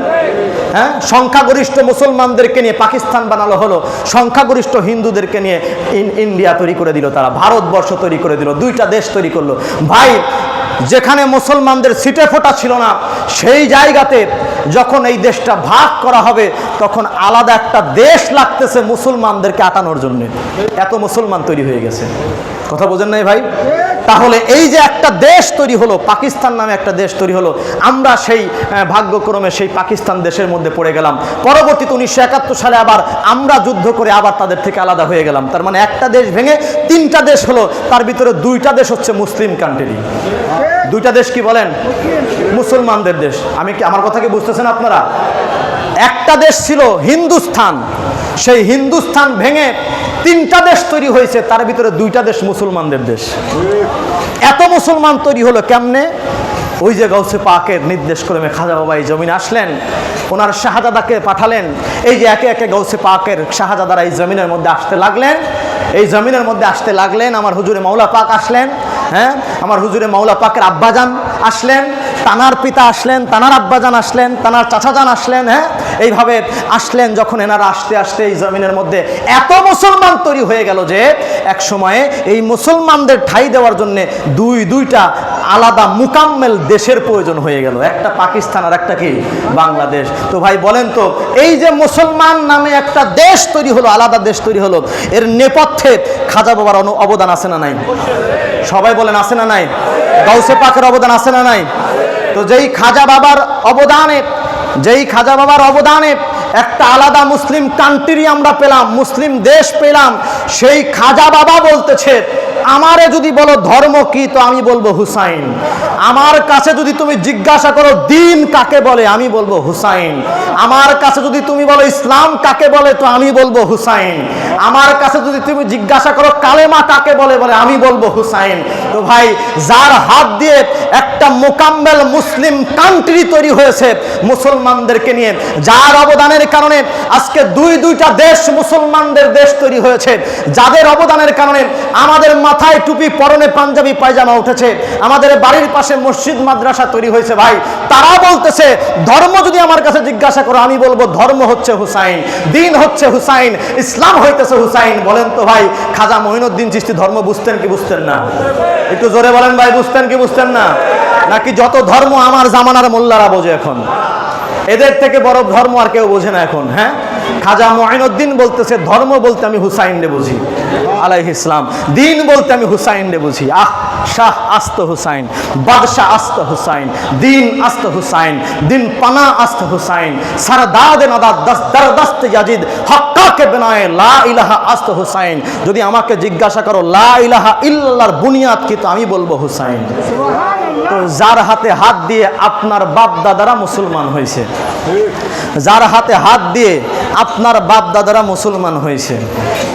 হ্যাঁ, সংখ্যাগরিষ্ঠ মুসলমানদেরকে নিয়ে পাকিস্তান বানালো হলো, সংখ্যাগরিষ্ঠ হিন্দুদেরকে নিয়ে ইন্ডিয়া তৈরি করে দিল, তারা ভারতবর্ষ তৈরি করে দিল, 2টা দেশ তৈরি করলো। ভাই, যেখানে মুসলমানদের ছিটে ফোটা ছিল না, সেই জায়গাতে যখন এই দেশটা ভাগ করা হবে, তখন আলাদা একটা দেশ লাগতেছে মুসলমানদেরকে আটানোর জন্য। এত মুসলমান তৈরি হয়ে গেছে। কথা বোঝেন নাই ভাই? তাহলে এই যে একটা দেশ তৈরি হলো, পাকিস্তান নামে একটা দেশ তৈরি হলো, আমরা সেই ভাগ্যক্রমে সেই পাকিস্তান দেশের মধ্যে পড়ে গেলাম। পরবর্তীতে 1971 সালে আবার আমরা যুদ্ধ করে আবার তাদের থেকে আলাদা হয়ে গেলাম। তার মানে একটা দেশ ভেঙে 3টা দেশ হলো, তার ভিতরে 2টা দেশ হচ্ছে মুসলিম কান্ট্রি। 2টা দেশ কি বলেন? মুসলমানদের দেশ। আমার কথা কি বুঝতেছেন আপনারা? একটা দেশ ছিল হিন্দুস্তান, সেই হিন্দুস্তান ভেঙে 3টা দেশ তৈরি হয়েছে, তার ভিতরে 2টা দেশ মুসলমানদের দেশ। এত মুসলমান তৈরি হলো কেমনে? ওই যে গৌসে পাকের নির্দেশ ক্রমে খাজা বাবা এই জমিনে আসলেন, ওনার শাহজাদাকে পাঠালেন। এই যে একে একে গৌসে পাকের শাহজাদারা এই জমিনের মধ্যে আসতে লাগলেন, এই জমিনের মধ্যে আসতে লাগলেন। আমার হুজুরে মাওলা পাক আসলেন, হ্যাঁ, আমার হুজুরে মাওলা পাকের আব্বাজান আসলেন, তানার পিতা আসলেন, তানার আব্বাজান আসলেন, তানার চাচাজান আসলেন। হ্যাঁ, এইভাবে আসলেন। যখন এনারা আসতে আসতে এই জমিনের মধ্যে এত মুসলমান তৈরি হয়ে গেল যে এক সময়ে এই মুসলমানদের ঠাঁই দেওয়ার জন্য 2টা আলাদা মুকাম্মেল দেশের প্রয়োজন হয়ে গেল, একটা পাকিস্তান আর একটা কি বাংলাদেশ। তো ভাই বলেন তো, এই যে মুসলমান নামে একটা দেশ তৈরি হলো, আলাদা দেশ তৈরি হলো, এর নেপথ্যে খাজা বাবার অবদান আছে না নাই? সবাই বলেন আছে না নাই? গৌসে পাকের অবদান আছে না নাই? তো যেই খাজা বাবার অবদানে একটা আলাদা মুসলিম কান্ট্রি আমরা পেলাম, মুসলিম দেশ পেলাম, সেই খাজা বাবা বলতেছে আমারে যদি বলো ধর্ম কি, তো আমি বলবো হুসাইন। আমার কাছে যদি তুমি জিজ্ঞাসা করো দিন কাকে বলে, আমি বলবো হুসাইন। আমার কাছে যদি তুমি বলো ইসলাম কাকে বলে, তো আমি বলবো হুসাইন। আমার কাছে যদি তুমি জিজ্ঞাসা করো কালেমা কাকে বলে, আমি বলবো হুসাইন। তো ভাই, যার হাত দিয়ে একটা মোকাম্মেল মুসলিম কান্ট্রি তৈরি হয়েছে মুসলমানদেরকে নিয়ে, যার অবদানের কারণে আজকে 2টা দেশ মুসলমানদের দেশ তৈরি হয়েছে, যাদের অবদানের কারণে আমাদের মাথায় টুপি, পরনে পাঞ্জাবি পায়জামা উঠেছে, আমাদের বাড়ির পাশে মসজিদ মাদ্রাসা তৈরি হয়েছে, ভাই তারা বলতেছে ধর্ম যদি আমার কাছে জিজ্ঞাসা করো, আমি বলবো ধর্ম হচ্ছে হুসাইন, দিন হচ্ছে হুসাইন, ইসলাম হইতেছে হুসাইন। বলেন তো ভাই, খাজা মুঈনুদ্দিন চিশতি ধর্ম বুঝতেন কি বুঝতেন না? একটু জোরে বলেন ভাই, বুঝতেন কি বুঝতেন না? নাকি যত ধর্ম আমার জামানার মোল্লারা বোঝে এখন? এদের থেকে বড় ধর্ম আর কেউ বোঝে না এখন। হ্যাঁ, খাজা মুঈনুদ্দিন বলতেছে ধর্ম বলতে আমি হুসাইনরে বুঝি আলাইহিস সালাম, দিন বলতে আমি হুসাইনরে বুঝি। শাহ আস্ত হুসাইন, বাদশাহ আস্ত হুসাইন, দিন আস্ত হুসাইন, দিন পানা আস্ত হুসাইন, সারদাদ নাদাদ দরদস্ত ইয়াজিদ হক্কাকে বিনায়ে লা ইলাহা আস্ত হুসাইন। যদি আমাকে জিজ্ঞাসা করো লা ইলাহা ইল্লাল্লাহর বুনিয়াদ কি, তো আমি বলবো হুসাইন। তো যার হাতে হাত দিয়ে আপনার বাপ দাদারা মুসলমান হয়েছে, যার হাতে হাত দিয়ে আপনার বাপ দাদারা মুসলমান হয়েছে,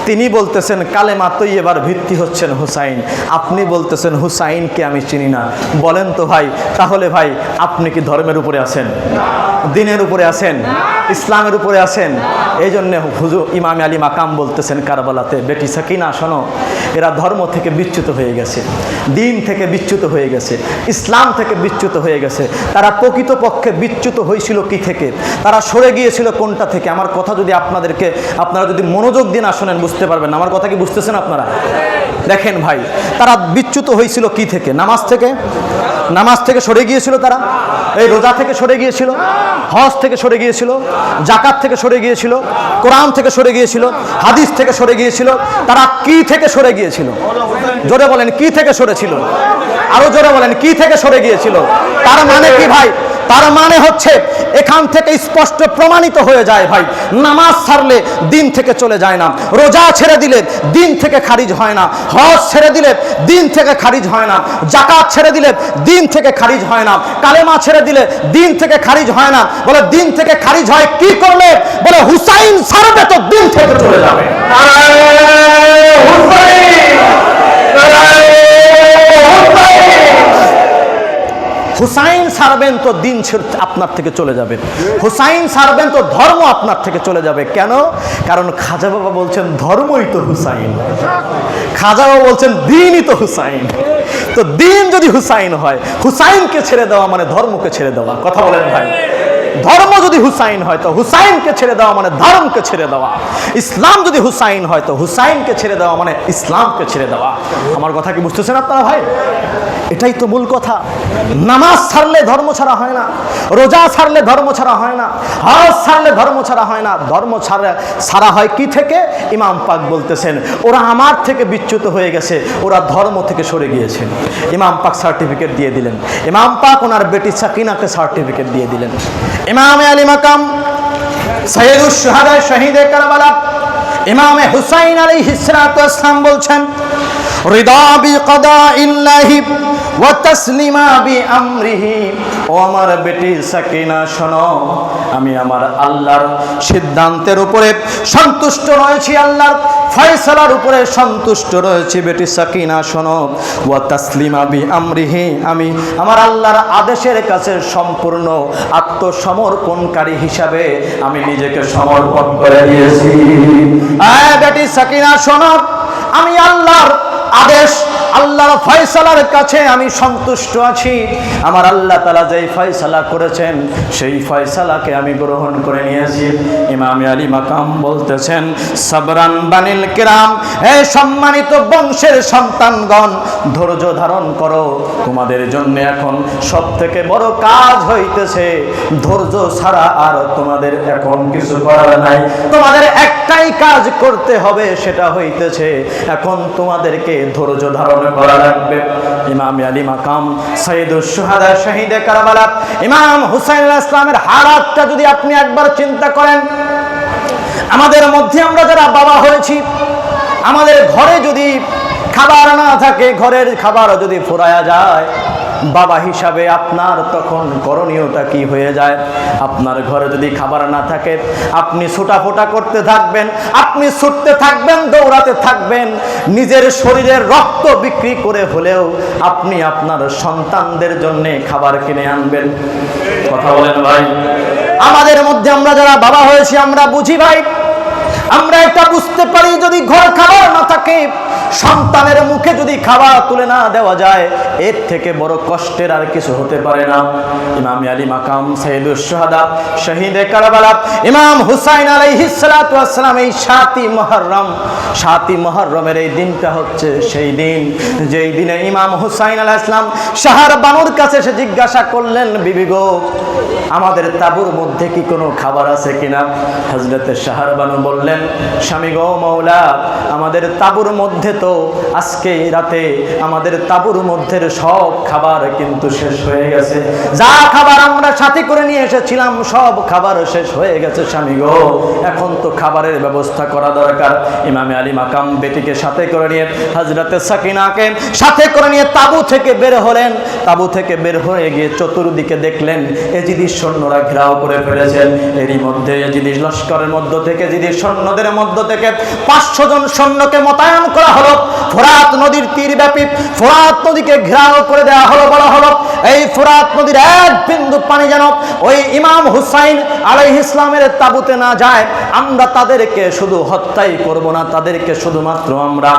তিনি বলতেছেন কালেমা তৈয়বার ভিত্তি হচ্ছেন হুসাইন, আপনি বলতেছেন হুসাইনকে আমি চিনি না। বলেন তো ভাই, তাহলে ভাই আপনি কি ধর্মের উপরে আছেন, দিনের উপরে আছেন, ইসলামের উপরে আছেন? এই জন্য হুজুর ইমাম আলী মাকাম বলতেছেন কারবালাতে, বেটি সাকিনা শোনো, এরা ধর্ম থেকে বিচ্যুত হয়ে গেছে, দিন থেকে বিচ্যুত হয়ে গেছে, ইসলাম থেকে বিচ্যুত হয়ে গেছে। তারা প্রকৃতপক্ষে বিচ্যুত হয়েছিল কি থেকে, তারা সরে গিয়েছিল কোনটা থেকে? আমার কথা যদি আপনারা যদি মনোযোগ দিয়ে না শোনেন বুঝতে পারবেন না। আমার কথা কি বুঝতেছেন আপনারা? দেখেন ভাই, তারা বিচ্যুত হয়েছিল কি থেকে? নামাজ থেকে। নামাজ থেকে সরে গিয়েছিল তারা, এই রোজা থেকে সরে গিয়েছিল, হজ থেকে সরে গিয়েছিল, জাকাত থেকে সরে গিয়েছিল, কোরআন থেকে সরে গিয়েছিল, হাদিস থেকে সরে গিয়েছিল। তারা কি থেকে সরে গিয়েছিল? জোরে বলেন, কি থেকে সরেছিল? আরো জোরে বলেন, কি থেকে সরে গিয়েছিল? তার মানে কি ভাই? তার মানে হচ্ছে এখান থেকে স্পষ্ট প্রমাণিত হয়ে যায় ভাই, নামাজ ছাড়লে দিন থেকে চলে যায় না, রোজা ছেড়ে দিলে দিন থেকে খারিজ হয় না, হজ ছেড়ে দিলে দিন থেকে খারিজ হয় না, জাকাত ছেড়ে দিলে দিন থেকে খারিজ হয় না, কালেমা ছেড়ে দিলে দিন থেকে খারিজ হয় না। বলে দিন থেকে খারিজ হয় কি করলে? বলে হুসাইন ছাড়বে তো দিন থেকে চলে যাবে। হুসাইন ছাড়বেন তো দিন আপনার থেকে চলে যাবে, হুসাইন ছাড়বেন তো ধর্ম আপনার থেকে চলে যাবে। কেন? কারণ খাজা বাবা বলছেন ধর্মই তো হুসাইন, খাজা বাবা বলছেন দিনই তো হুসাইন। তো দিন যদি হুসাইন হয়, হুসাইনকে ছেড়ে দেওয়া মানে ধর্মকে ছেড়ে দেওয়া। কথা বলেন ভাই, ধর্ম যদি হুসাইন হয় তো হুসাইনকে ছেড়ে দেওয়া মানে ধর্মকে ছেড়ে দেওয়া। ইসলাম যদি হুসাইন হয় তো হুসাইনকে ছেড়ে দেওয়া মানে ইসলামকে ছেড়ে দেওয়া। আমার কথা কি বুঝতেছেন আপনারা ভাই? এটাই তো মূল কথা। নামাজ ছাড়লে ধর্ম ছাড়া হয় না, রোজা ছাড়লে ধর্ম ছাড়া হয় না, হজ ছাড়লে ধর্ম ছাড়া হয় না। ধর্ম ছাড়া হয় কি থেকে? ইমাম পাক বলতেছেন ওরা আমার থেকে বিচ্যুত হয়ে গেছে, ওরা ধর্ম থেকে সরে গিয়েছে। ইমাম পাক সার্টিফিকেট দিয়ে দিলেন, ইমাম পাক ওনার বেটি সাকিনাকে সার্টিফিকেট দিয়ে দিলেন। ইমাম আলী মাকাম সাইয়্যিদুশ শুহাদা শহীদে কারবালা ইমাম হুসাইন আলাইহিস সালাতু ওয়াস সালাম বলছেন রিদা বিকাদাইল্লাহি ওয়া তাসলিমা বিআমরিহি। ও আমার বেটি সাকিনা শোনো, আমি আমার আল্লাহর সিদ্ধান্তের উপরে সন্তুষ্ট রয়েছি, আল্লাহর ফয়সালার উপরে সন্তুষ্ট রয়েছি। বেটি সাকিনা শোনো, ওয়া তাসলিমা বিআমরিহি, আমি আমার আল্লাহর আদেশের কাছে সম্পূর্ণ আত্মসমর্পণকারী হিসাবে আমি নিজেকে সমর্পণ করে দিয়েছি। বেটি সাকিনা শোনো, আমি আল্লাহর আদেশ, আল্লাহর ফয়সালার কাছে আমি সন্তুষ্ট আছি। আমার আল্লাহ তাআলা যেই ফয়সালা করেছেন সেই ফয়সালাকে আমি গ্রহণ করে নিয়েছি। ইমাম আলী মাকাম বলতেছেন সাবরান বানিল কিরাম, হে সম্মানিত বংশের সন্তানগণ, ধৈর্য ধারণ করো। তোমাদের জন্য এখন সবথেকে বড় কাজ হইতেছে ধৈর্য ছাড়া আর তোমাদের এখন কিছু করার নাই। তোমাদের একটাই কাজ করতে হবে, সেটা হইতেছে এখন তোমাদেরকে ধৈর্য ধারণ করা লাগবে। ইমাম আলী মাকাম সাইয়্যিদুশ শুহাদা শহীদে কারবালা ইমাম হুসাইন আলাইহিস সালামের হালাতটা যদি আপনি একবার চিন্তা করেন, আমাদের মধ্যে আমরা যারা বাবা হয়েছি, আমাদের ঘরে যদি খাবার না থাকে, ঘরের খাবার যদি ফুরায়া যায়, বাবা হিসাবে আপনার তখন করণীয়টা কি হয়ে যায়? আপনার ঘরে যদি খাবার না থাকে, আপনি ছোটাফোটা করতে থাকবেন, আপনি ছুটতে থাকবেন, দৌড়াতে থাকবেন, নিজের শরীরের রক্ত বিক্রি করে হলেও আপনি আপনার সন্তানদের জন্য খাবার কিনে আনবেন। কথা বলেন ভাই। আমাদের মধ্যে আমরা যারা বাবা হয়েছি আমরা বুঝি ভাই, আমরা এটা বুঝতে পারি, যদি ঘর খাবার না থাকে, সন্তানের মুখে যদি খাবার তুলে না দেওয়া যায়, এর থেকে বড় কষ্টের আর কিছু হতে পারে না। ইমাম আলী মাকাম সাইয়্যিদুশ শুহাদা শহীদে কারবালা ইমাম হুসাইন আলাইহিস সালাতু ওয়াস সালাম, এই 7ই মুহররমের এই দিনটা হচ্ছে সেই দিন যেই দিনে ইমাম হুসাইন আলাইহিস সালাম শাহর বানুর কাছে এসে জিজ্ঞাসা করলেন, বিবি গো, আমাদের তাঁবুর মধ্যে কি কোনো খাবার আছে কিনা? হযরতে শাহর বানু বললেন, স্বামী গো মাওলা, আমাদের তাঁবুর মধ্যে তো আজকে রাতে আমাদের তাঁবুর মধ্যে সব খাবার কিন্তু শেষ হয়ে গেছে। যা খাবার আমরা সাথে করে নিয়ে এসেছিলাম সব খাবার শেষ হয়ে গেছে স্বামী গো, এখন তো খাবারের ব্যবস্থা করা দরকার। ইমামে আলী মাকাম বেটিকে সাথে করে নিয়ে, হযরতে সাকিনাকে সাথে করে নিয়ে তাঁবু থেকে বের হলেন। তাঁবু থেকে বের হয়ে গিয়ে চতুর্দিকে দেখলেন এজিদি সৈন্যরা ঘেরাও করে ফেলেছেন। এরই মধ্যে এজিদি লস্করের মধ্য থেকে, এজিদি সৈন্যদের মধ্য থেকে 500 জন সৈন্যকে মোতায়েন করা হলো। ফোরাত নদীর তীর ব্যাপী ফোরাত নদীকে ঘেরাও করে দেওয়া হলো। বলা হলো এই ফোরাত নদীর এক বিন্দু পানি যেন ওই ইমাম হুসাইন আলাইহিস সালামের তাঁবুতে না যায়। আমরা তাদেরকে শুধু হত্যাই করব না, তাদেরকে শুধুমাত্র আমরা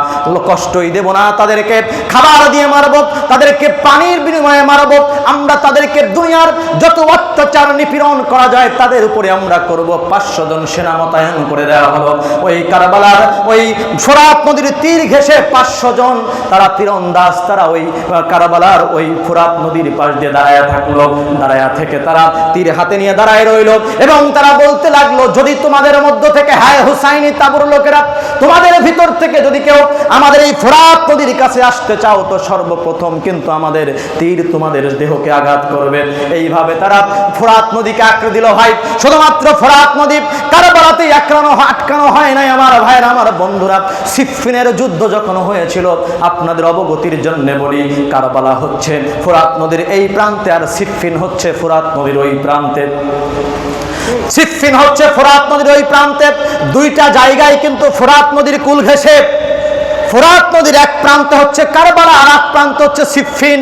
কষ্টই দেব না, তাদেরকে খাবার দিয়ে মারব, তাদেরকে পানির বিনিময়ে মারব, আমরা তাদেরকে দুনিয়ার যত অত্যাচার নিপীড়ন করা যায় তাদের উপরে আমরা করব। 500 জন সেনা মোতায়েন করে দেওয়া হলো। ওই কারবালার ওই ফোরাত নদীর তীর ঘেঁষে 500 জন তারা তীরন্দাজ, তারা ওই কারবালার ওই ফোরাত নদীর পাশ দিয়ে দাঁড়ায় থাকলো। দাঁড়ায় থেকে তারা তীর হাতে নিয়ে দাঁড়ায় রইল এবং তারা বলতে লাগলো, যদি তোমাদের মধ্য থেকে, হায় হুসাইনি তাঁবুর লোকেরা, তোমাদের ভিতর থেকে যদি কেউ আমাদের এই ফোরাত নদীর কাছে আসতে চাও, তো সর্বপ্রথম কিন্তু আমাদের তীর তোমাদের দেহকে আঘাত করবে। এইভাবে তারা ফোরাত নদীকে আঁকড়ে দিল। ভাই, শুধুমাত্র ফোরাত নদী কারবালাতেই আটকানো হয় নাই আমার ভাইরা, আমার বন্ধুরা। সিফফিনের যুদ্ধ যখন হয়েছিল, আপনাদের অবগতির জন্য বলি, কারবালা হচ্ছে ফোরাত নদীর এই প্রান্তে, আর সিফফিন হচ্ছে ফোরাত নদীর ওই প্রান্তে। সিফফিন হচ্ছে ফোরাত নদীর ওই প্রান্তে। দুইটা জায়গায় কিন্তু ফোরাত নদীর কুল ঘেঁষে। ফোরাত নদীর এক প্রান্ত হচ্ছে কারবালা, আর এক প্রান্ত হচ্ছে সিফফিন।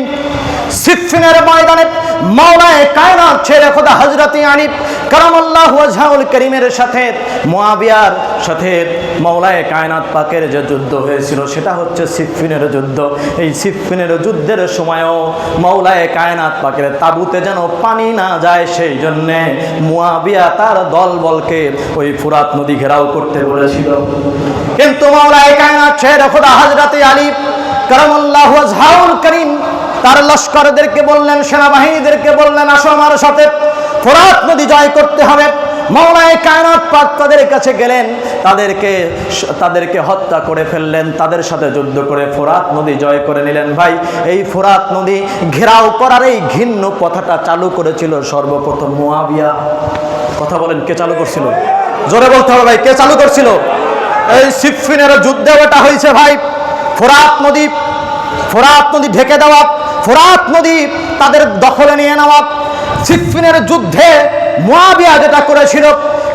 সিফফিনের ময়দানে মাওলায়ে কায়নাত ছেড়ে খোদা হযরতে আলী কারামাল্লাহু ওয়াজহুল কারীমের সাথে মুআবিয়ার সাথে মাওলায়ে কায়নাত পাকের যে যুদ্ধ হয়েছিল, সেটা হচ্ছে সিফফিনের যুদ্ধ। এই সিফফিনের যুদ্ধের সময়ও মাওলায়ে কায়নাত পাকের তাঁবুতে যেন পানি না যায়, সেই জন্যে মুআবিয়া তার দলবলকে ওই ফোরাত নদী ঘেরাও করতে বলেছিল। কিন্তু মাওলায়ে কায়নাত ছেড়ে খোদা হযরতে আলী কারামাল্লাহু ওয়াজহুল কারীম তার লস্করদেরকে বললেন, সেনাবাহিনীদেরকে বললেন, আসো আমার সাথে, ফোরাত নদী জয় করতে হবে। মাওলায়ে কায়নাত পাক তাদের কাছে গেলেন, তাদেরকে হত্যা করে ফেললেন, তাদের সাথে যুদ্ধ করে ফোরাত নদী জয় করে নিলেন। ভাই, এই ফোরাত নদী ঘেরাও করার এই ঘৃণ্য প্রথাটা চালু করেছিল সর্বপ্রথম মুআবিয়া। কথা বলেন, কে চালু করছিল? জোরে বলতে হবে ভাই, কে চালু করছিল? এই সিফফিনের যুদ্ধে ওটা হয়েছে ভাই। ফোরাত নদী ঢেকে দেওয়া, ফোরাত নদী তাদের দখলে নিয়ে নেওয়া। সিফফিনের যুদ্ধে মুআবিয়া যেটা করেছিল,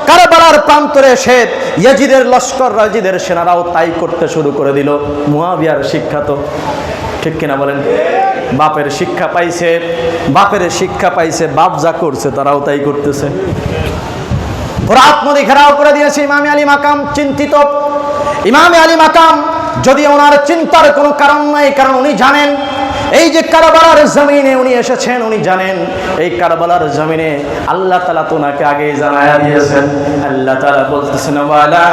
কারবালার প্রান্তরে এসে ইয়াজিদের লস্কর, ইয়াজিদের সেনারাও তাই করতে শুরু করে দিল। মুআবিয়ার শিক্ষা তো ঠিক কিনা বলেন? বাপের শিক্ষা পাইছে, বাপ যা করছে তারাও তাই করতেছে। ফোরাত নদী ঘেরাও করে দিয়েছে। ইমামে আলী মাকাম চিন্তিত। ইমামে আলী মাকাম যদি ওনার চিন্তার কোনো কারণ নাই, কারণ উনি জানেন এই যে কারবালার জমিনে উনি এসেছেন, উনি জানেন এই কারবালার জমিনে আল্লাহ তাআলা তো ওনাকে আগেই জানায়া দিয়েছেন। আল্লাহ তাআলা বলতেছেন, ওয়ালা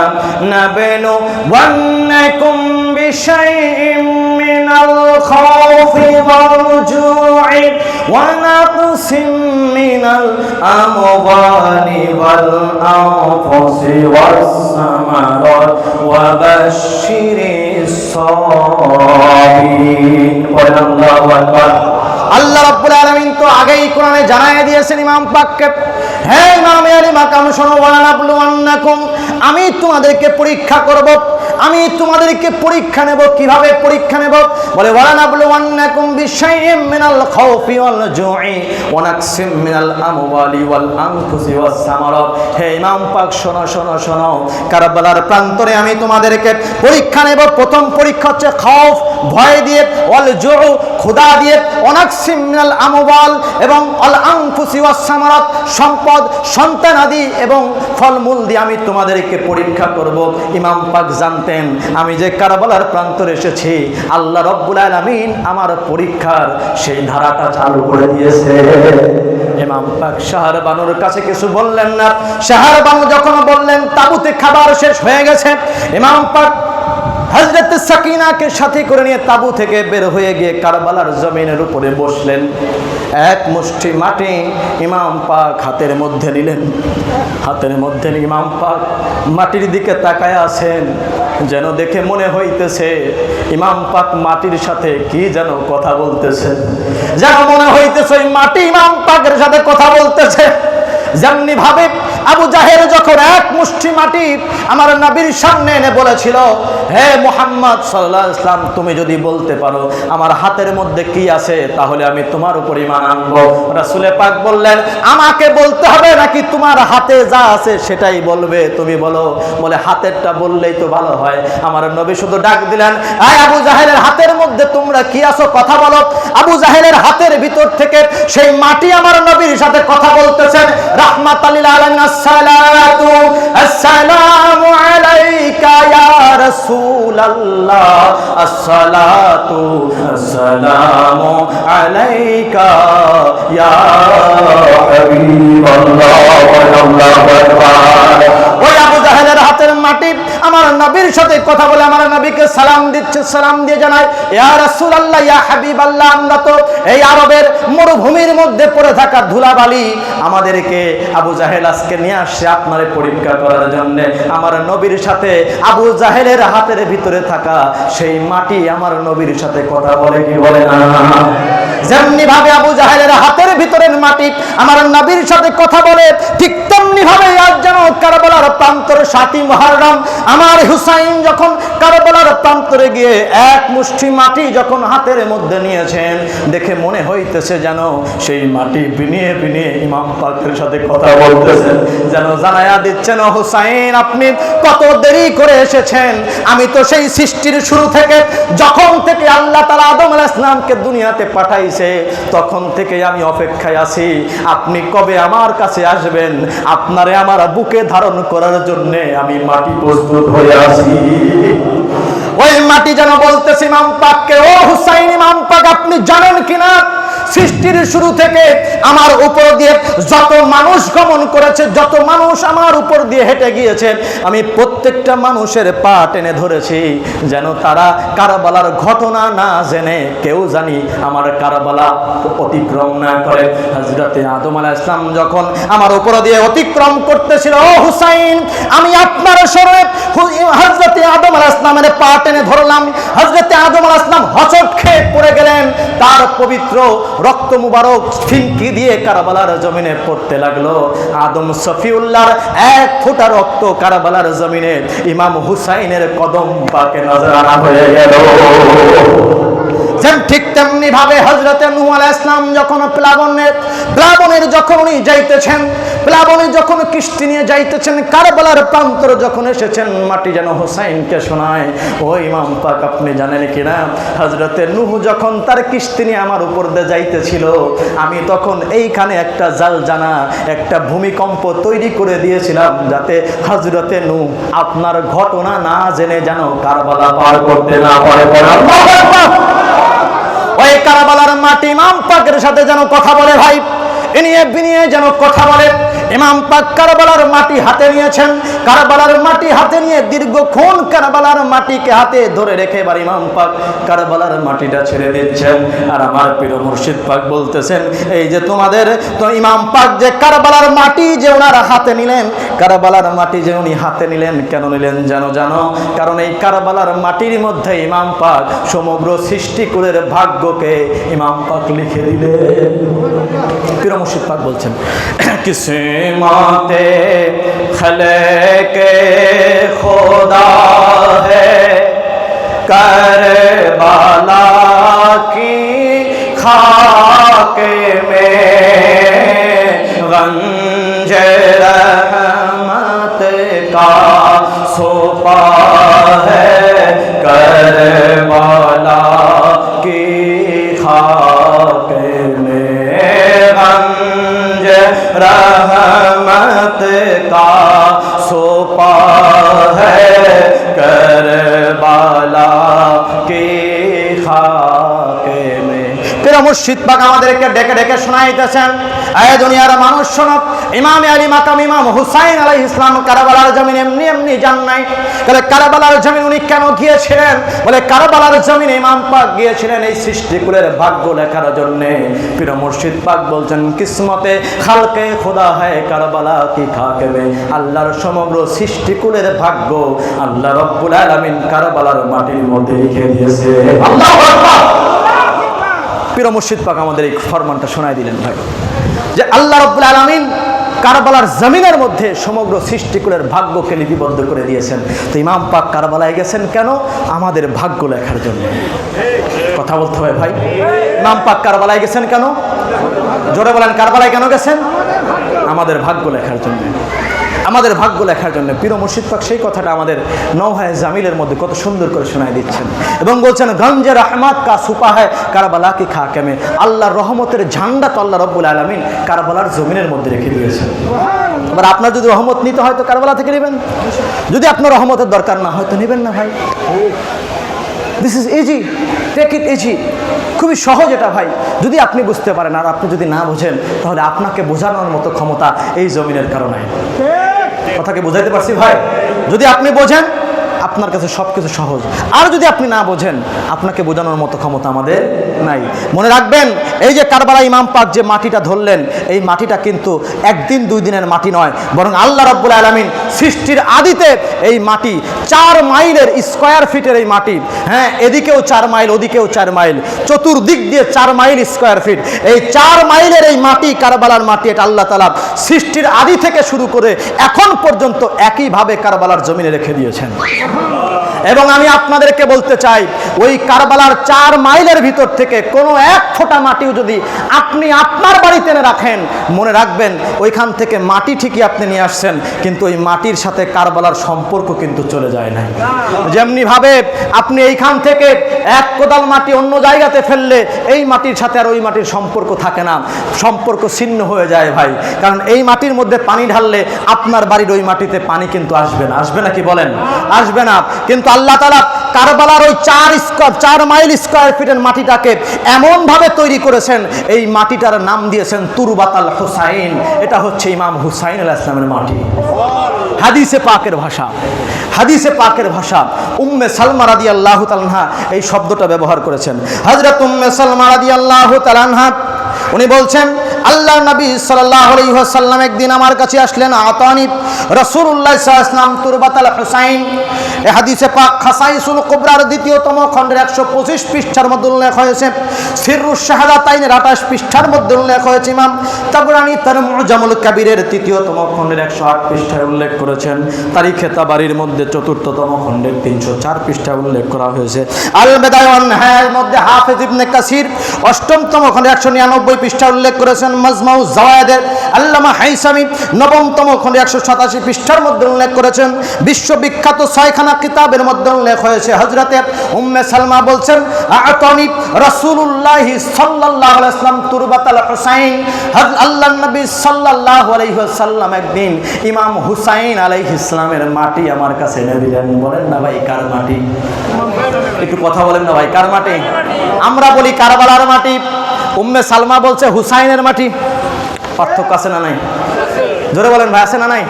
নাবেনু ওয়ান্নাকুম বিশাইইম মিনাল খাউফি ওয়াল জু'i ওয়া নাকসিম মিনাল আমওয়ালি ওয়াল আনফুসি ওয়াস সামারাত ওয়া বাশশিরিস সাবিরিন। আল্লাহ রাব্বুল আলামিন তো আগেই কোরআনে জানায় দিয়েছেন ইমাম পাককে, হে ইমামে আলী মাকাম শোনো, ওয়ালানাবলুওয়ান্নাকুম, আমি তোমাদেরকে পরীক্ষা করব, আমি তোমাদেরকে পরীক্ষা নেব। কিভাবে পরীক্ষা নেব? বলে ওয়ালানাবলুওয়ান্নাকুম বিশাইইম মিনাল খাউফি ওয়াল জু'i ওয়া নাকসিম মিনাল আমওয়ালি ওয়াল আনফুসি ওয়াস সামারাত। হে ইমাম পাক শোনো শোনো শোনো, কারবালার প্রান্তরে আমি তোমাদেরকে পরীক্ষা নেব। প্রথম পরীক্ষা হচ্ছে খাউফ, ভয় দিয়ে, ওয়াল জু'u খোদা দিয়ে অনাকসিম মিনাল আমওয়াল এবং আল আনফুসি ওয়াস সামারাত, সম্পদ, সন্তানাদি এবং ফলমূল দিয়ে আমি তোমাদেরকে পরীক্ষা করব। ইমাম পাক জানতেন আমি যে কারবালার প্রান্তরে এসেছি, আল্লাহ রব্বুল আলামিন আমার পরীক্ষার সেই ধারাটা চালু করে দিয়েছে। ইমাম পাক শাহরবানুর কাছে কিছু বললেন না। শাহরবানু যখন বললেন তাবুতে খাবার শেষ হয়ে গেছে, ইমাম পাক হযরত সাকিনাকে সাথে করে নিয়ে তাবু থেকে বের হয়ে গিয়ে কারবালার জমিনের উপরে বসলেন। এক মুষ্টি মাটি ইমাম পাক হাতের মধ্যে নিলেন। হাতের মধ্যে ইমাম পাক মাটির দিকে তাকায় আছেন, যেন দেখে মনে হইতেছে ইমাম পাক মাটির সাথে কি যেন কথা বলতেছে। যেন মনে হইতেছে ওই মাটি ইমাম পাকের সাথে কথা বলতেছে। যেমনি ভাবে আবু জাহেল যখন এক মুষ্টি মাটি আমার নবীর সামনে এনে বলেছিল, হে মুহাম্মদ সাল্লাল্লাহু আলাইহি ওয়াসাল্লাম, তুমি যদি বলতে পারো আমার হাতের মধ্যে কি আছে তাহলে আমি তোমার উপর ঈমান আনবো। রাসূল পাক বললেন, আমাকে বলতে হবে নাকি তোমার হাতে যা আছে সেটাই বলবে? তুমি বলো। বলে হাতেরটা বললেই তো ভালো হয়। আমার নবী শুধু ডাক দিলেন, এই আবু জাহেলের হাতের মধ্যে তোমরা কি আছো কথা বলো। আবু জাহেলের হাতের ভিতর থেকে সেই মাটি আমার নবীর সাথে কথা বলতেছেন। রাহমাতাল লিল আলামিন, আসসালাতু আসসালামু আলাইকা ইয়া রাসূলুল্লাহ, আসসালাতু আসসালামু আলাইকা ইয়া হাবিবাল্লাহ, আল্লাহু আকবার। ওই আবু জাহেলের হাতের মাটি আমার নবীর সাথে কথা বলে আমার নবীকে সালাম দিচ্ছে। সালাম দিয়ে জানায়, ইয়া রাসূলুল্লাহ, ইয়া হাবিবাল্লাহ, আমরা তো এই আরবের মরুভূমির মধ্যে পড়ে থাকা ধুলাবালি, আমাদেরকে আবু জাহেল আজকে নিয়ে আসছে আপনারে পরীক্ষা করার জন্য। আমার নবীর সাথে আবু জাহেলের হাতের ভিতরে থাকা সেই মাটি আমার নবীর সাথে কথা বলে কি বলে না? যেমনি ভাবে আবু জাহেলের হাতের ভিতরের মাটি আমার নবীর সাথে কথা বলে, ঠিক তেমনি ভাবে আজ যেন কারবালার প্রান্তরে 7ই মুহররম আমার হুসাইন যখন কারবালার প্রান্তরে গিয়ে এক মুষ্টি মাটি যখন হাতের মধ্যে নিয়েছেন, দেখে মনে হইতেছে যেন সেই মাটি বিনিয়ে বিনিয়ে ইমাম পাকের সাথে কথা বলতেছেন, যেন জানায়া দিচ্ছেন, হুসাইন আপনি কত দেরি করে এসেছেন। আমি তো সেই সৃষ্টির শুরু থেকে, যখন থেকে আল্লাহ তাআলা আদম আলাইহিস সালামকে দুনিয়াতে পাঠাইছে তখন থেকে আমি অপেক্ষায় আছি, আপনি কবে আমার কাছে আসবেন। আপনারে আমার বুকে ধারণ করার জন্য আমি মাটি প্রস্তুত হয়ে আছি। ওই মাটি যেন বলতেছে ইমাম পাককে, ও হুসাইন, ইমাম পাক আপনি জানেন কিনা সৃষ্টির শুরু থেকে আমার উপর দিয়ে যত মানুষ গমন করেছে, যত মানুষ আমার উপর দিয়ে হেঁটে গিয়েছে, আমি প্রত্যেকটা মানুষের পা টেনে ধরেছি যেন তারা কারবালার ঘটনা না জেনে কেউ জানি আমার কারবালা অতিক্রম না করে। হযরতে আদম আলাইহিস সালাম যখন আমার উপর দিয়ে অতিক্রম করতেছিল, ও হুসাইন আমি আপনার স্মরণে হযরতে আদম আলাইহিস সালামের পা টেনে ধরলাম। হযরতে আদম আলাইহিস সালাম হোঁচট খেয়ে পড়ে গেলেন, তার পবিত্র রক্ত মুবারক ফিনকি দিয়ে কারবালার জমিনে পড়তে লাগলো। আদম সফিউল্লাহর এক ফোঁটা রক্ত কারবালার জমিনে ইমাম হুসাইনের কদম পাকে নজরানা হয়ে গেল। ঠিক তেমনি ভাবে হযরতে নূহ আলাইহিস সালাম যখন প্লাবনের যখন উনি যাইতেছেন, প্লাবনে যখন কিস্তি নিয়ে যাইতেছেন, কারবালার প্রান্তরে যখন এসেছেন, মাটি যেন হুসাইনকে শোনায়, ও ইমাম পাক আপনি জানেন কিনা হযরতে নূহ যখন তার কিস্তি নিয়ে আমার উপর দিয়ে যাইতেছিল, আমি তখন এইখানে একটা জালজানা, একটা ভূমিকম্প তৈরি করে দিয়েছিলাম যাতে হযরতে নূহ আপনার ঘটনা না জেনে যেন কারবালা পার করতে না পারে। আল্লাহু আকবার। ওই কারবালার মাটি ইমাম পাকের সাথে যেন কথা বলে, ভাই এনিয়ে বিনিয়ে যেন কথা বলে। ইমাম পাক কারবালার মাটি হাতে নিয়েছেন, কারবালার মাটি হাতে নিয়ে দীর্ঘক্ষণ কারবালার মাটিকে হাতে ধরে রেখে এবার ইমাম পাক কারবালার মাটিটা ছেড়ে দিচ্ছেন। আর আমার প্রিয় মুর্শিদ পাক বলতেছেন, এই যে তোমাদের তো ইমাম পাক যে কারবালার মাটি যে ওনার হাতে নিলেন, কারবালার মাটি যে উনি হাতে নিলেন, কেন নিলেন জানো? কারণ এই কারবালার মাটির মধ্যে ইমাম পাক সমগ্র সৃষ্টিকুলের ভাগ্যকে ইমাম পাক লিখে দিলেন। প্রিয় মুর্শিদ পাক বলছেন, किस्मते खलके खुदा है करबला की खाक में गंज रहमत का सोपा है करबला की खाक में गंज रहमत का सोपा है करबला की खाक में। প্রিয় মুর্শিদ পাক আমাদেরকে ডেকে ডেকে শোনাইতেছেন, এই দুনিয়ার মানুষ শোনো, ইমাম আলী মাকাম ইমাম হুসাইন আলাইহিস সালাম কারবালার জমিন এমনি এমনি যান নাই। বলে কারবালার জমিন উনি কেন গিয়েছিলেন? বলে কারবালার জমিনে ইমাম পাক গিয়েছিলেন এই সৃষ্টিকুলের ভাগ্য লেখার জন্য। প্রিয় মুর্শিদ পাক বলছেন, কিসমতে খালকে খোদা হয় কারবালা কি খাক মে, আল্লাহর সমগ্র সৃষ্টিকুলের ভাগ্য আল্লাহ রব্বুল আলামিন কারবালার মাটির মধ্যে লিখে দিয়েছে। আল্লাহু আকবার। প্রিয় মুর্শিদ পাক আমাদের এই ফরমানটা শোনাই দিলেন ভাই, যে আল্লাহ রাব্বুল আলামিন কারবালার জমিনের মধ্যে সমগ্র সৃষ্টিকুলের ভাগ্যকে লিপিবদ্ধ করে দিয়েছেন। তো ইমাম পাক কারবালায় গেছেন কেন? আমাদের ভাগ্য লেখার জন্য। কথা বলতে হবে ভাই, ইমাম পাক কারবালায় গেছেন কেন? জোরে বলেন, কারবালায় কেন গেছেন? আমাদের ভাগ্য লেখার জন্য, আমাদের ভাগ্য লেখার জন্য। প্রিয় মুর্শিদ পাক সেই কথাটা আমাদের নওহায়ে জামিলের মধ্যে কত সুন্দর করে শোনায় দিচ্ছেন এবং বলছেন, গঞ্জে রহমত কা সুপা হয় কারবালা কি খাকে মে, আল্লাহর রহমতের ঝান্ডা তো আল্লাহ রব্বুল আলামিন কারবালার জমিনের মধ্যে রেখে দিয়েছেন। এবার আপনার যদি রহমত নিতে হয় তো কারবালা থেকে নেবেন, যদি আপনার রহমতের দরকার না হয় তো নেবেন না ভাই। This is easy, take it easy. খুবই সহজ এটা ভাই, যদি আপনি বুঝতে পারেন। আর আপনি যদি না বোঝেন তাহলে আপনাকে বোঝানোর মতো ক্ষমতা এই জমিনের কারণে। কথাকে বুঝাইতে পারছি ভাই? যদি আপনি বোঝেন আপনার কাছে সব কিছু সহজ, আর যদি আপনি না বোঝেন আপনাকে বোঝানোর মতো ক্ষমতা আমাদের নাই। মনে রাখবেন, এই যে কারবালা ইমাম পাক যে মাটিটা ধরলেন, এই মাটিটা কিন্তু একদিন দুই দিনের মাটি নয়, বরং আল্লাহ রাব্বুল আলামিন সৃষ্টির আদিতে এই মাটি 4 মাইলের স্কয়ার ফিটের এই মাটি, হ্যাঁ, এদিকেও 4 মাইল ওদিকেও 4 মাইল, চতুর্দিক দিয়ে 4 মাইল স্কয়ার ফিট, এই 4 মাইলের এই মাটি কারবালার মাটি, এটা আল্লাহ তাআলা সৃষ্টির আদি থেকে শুরু করে এখন পর্যন্ত একইভাবে কারবালার জমিনে রেখে দিয়েছেন। এবং আমি আপনাদেরকে বলতে চাই, ওই কারবালার 4 মাইলের ভিতর থেকে কোনো এক ফোঁটা মাটিও যদি আপনি আপনার বাড়িতে এনে রাখেন, মনে রাখবেন ওইখান থেকে মাটি ঠিকই আপনি নিয়ে আসছেন, কিন্তু ওই মাটির সাথে কারবালার সম্পর্ক কিন্তু চলে যায় না। যেমনি ভাবে আপনি এইখান থেকে এক কোদাল মাটি অন্য জায়গাতে ফেললে এই মাটির সাথে আর ওই মাটির সম্পর্ক থাকে না, সম্পর্ক ছিন্ন হয়ে যায় ভাই। কারণ এই মাটির মধ্যে পানি ঢাললে আপনার বাড়ির ওই মাটিতে পানি কিন্তু আসবে না। আসবে না কি বলেন? আসবে না। কিন্তু আল্লাহ তাআলা কারবালার ওই 4 মাইল স্কয়ার ফিটের মাটিটাকে এমন ভাবে তৈরি করেছেন, এই মাটিটার নাম দিয়েছেন তুরবাতাল হুসাইন। এটা হচ্ছে ইমাম হুসাইন আলাইহিস সালামের মাটি। হাদিসে পাকের ভাষা, হাদিসে পাকের ভাষা উম্মে সালমা রাদিয়াল্লাহু তাআলা আনহা এই শব্দটা ব্যবহার করেছেন। হযরত উম্মে সালমা রাদিয়াল্লাহু তাআলা আনহা উনি বলছেন, আল্লাহর নবী সাল্লাল্লাহু আলাইহি ওয়াসাল্লাম একদিন আমার কাছে আসলেন, আতানি রাসূলুল্লাহ সাল্লাল্লাহু আলাইহি ওয়াসাল্লাম তুরবাতাল হুসাইন। এই হাদিসে পাক খাসাইসুল কুবরার 2তম খণ্ডের 125 পৃষ্ঠার মধ্যে উল্লেখ হয়েছে, সিররুশ শাহাদাতাইনের 28 পৃষ্ঠার মধ্যে উল্লেখ হয়েছে, ইমাম তাবরানী তার মুজামুল কাবীরের 3তম খণ্ডের 108 পৃষ্ঠায় উল্লেখ করেছেন, তারিখে তাবারির মধ্যে 4তম খণ্ডের 304 পৃষ্ঠায় উল্লেখ করা হয়েছে, আল বিদায়া ওয়ান নিহায়ার মধ্যে হাফেজ ইবনে কাসির 8তম খণ্ডের 199 পৃষ্ঠায় উল্লেখ করেছেন, মাজমাউ যাওয়ায়েদের আল্লামা হাইসামি 9তম খণ্ডে 187 পৃষ্ঠার মধ্যে উল্লেখ করেছেন। বিশ্ববিখ্যাত 6খানা কিতাবের মধ্যে উল্লেখ হয়েছে। হযরতে উম্মে সালমা বলছেন, আতানি রাসূলুল্লাহ সাল্লাল্লাহু আলাইহি ওয়াসাল্লাম তুরবাতাল হুসাইন। আল্লাহর নবী সাল্লাল্লাহু আলাইহি ওয়াসাল্লাম একদিন ইমাম হুসাইন আলাইহিস সালামের মাটি আমার কাছে এনে দিলেন। বলেন না ভাই, কার মাটি? একটু কথা বলেন না ভাই, কার মাটি? আমরা বলি কারবালার মাটি, উম্মে সালমা বলছে হুসাইনের মাটি। পার্থক্য আছে না নাই? জোরে বলেন ভাই, আছে না নাই?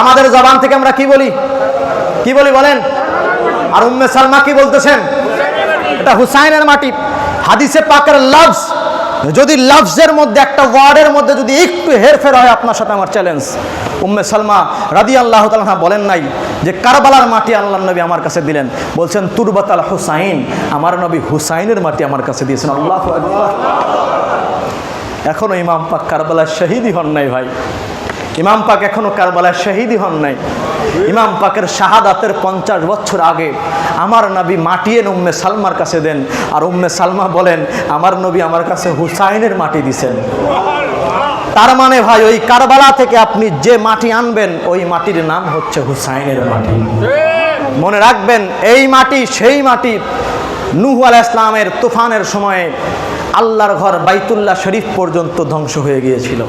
আমাদের জবান থেকে আমরা কি বলি? কি বলি বলেন? আর উম্মে সালমা কি বলতেছেন? এটা হুসাইনের মাটি। হাদিসে পাকের লফজ, যদি লফজের মধ্যে একটা ওয়ার্ডের মধ্যে যদি একটু হেরফের হয়, আপনার সাথে আমার চ্যালেঞ্জ। উম্মে সালমা রাদিয়াল্লাহু তাআলা আনহা বলেন নাই যে কারবালার মাটি আল্লাহর নবী আমার কাছে দিলেন, বলছেন তুরবাতাল হুসাইন, আমার নবী হুসাইনের মাটি আমার কাছে দিয়েছেন। আল্লাহু আকবার। এখনো ইমাম পাক কারবালার শহীদই হন নাই ভাই, ইমাম পাক এখনো কারবালার শহীদই হন নাই। ইমাম পাকের শাহাদাতের 50 বছর আগে আমার নবী মাটি এনে উম্মে সালমার কাছে দেন, আর উম্মে সালমা বলেন আমার নবী আমার কাছে হুসাইনের মাটি দিছেন। তার মানে ভাই, ওই কারবালা থেকে আপনি যে মাটি আনবেন ওই মাটির নাম হচ্ছে হুসাইনের মাটি। মনে রাখবেন, এই মাটি সেই মাটি নূহ আলাইহিস সালামের তুফানের সময়ে আল্লাহর ঘর বাইতুল্লাহ শরীফ পর্যন্ত ধ্বংস হয়ে গিয়েছিল,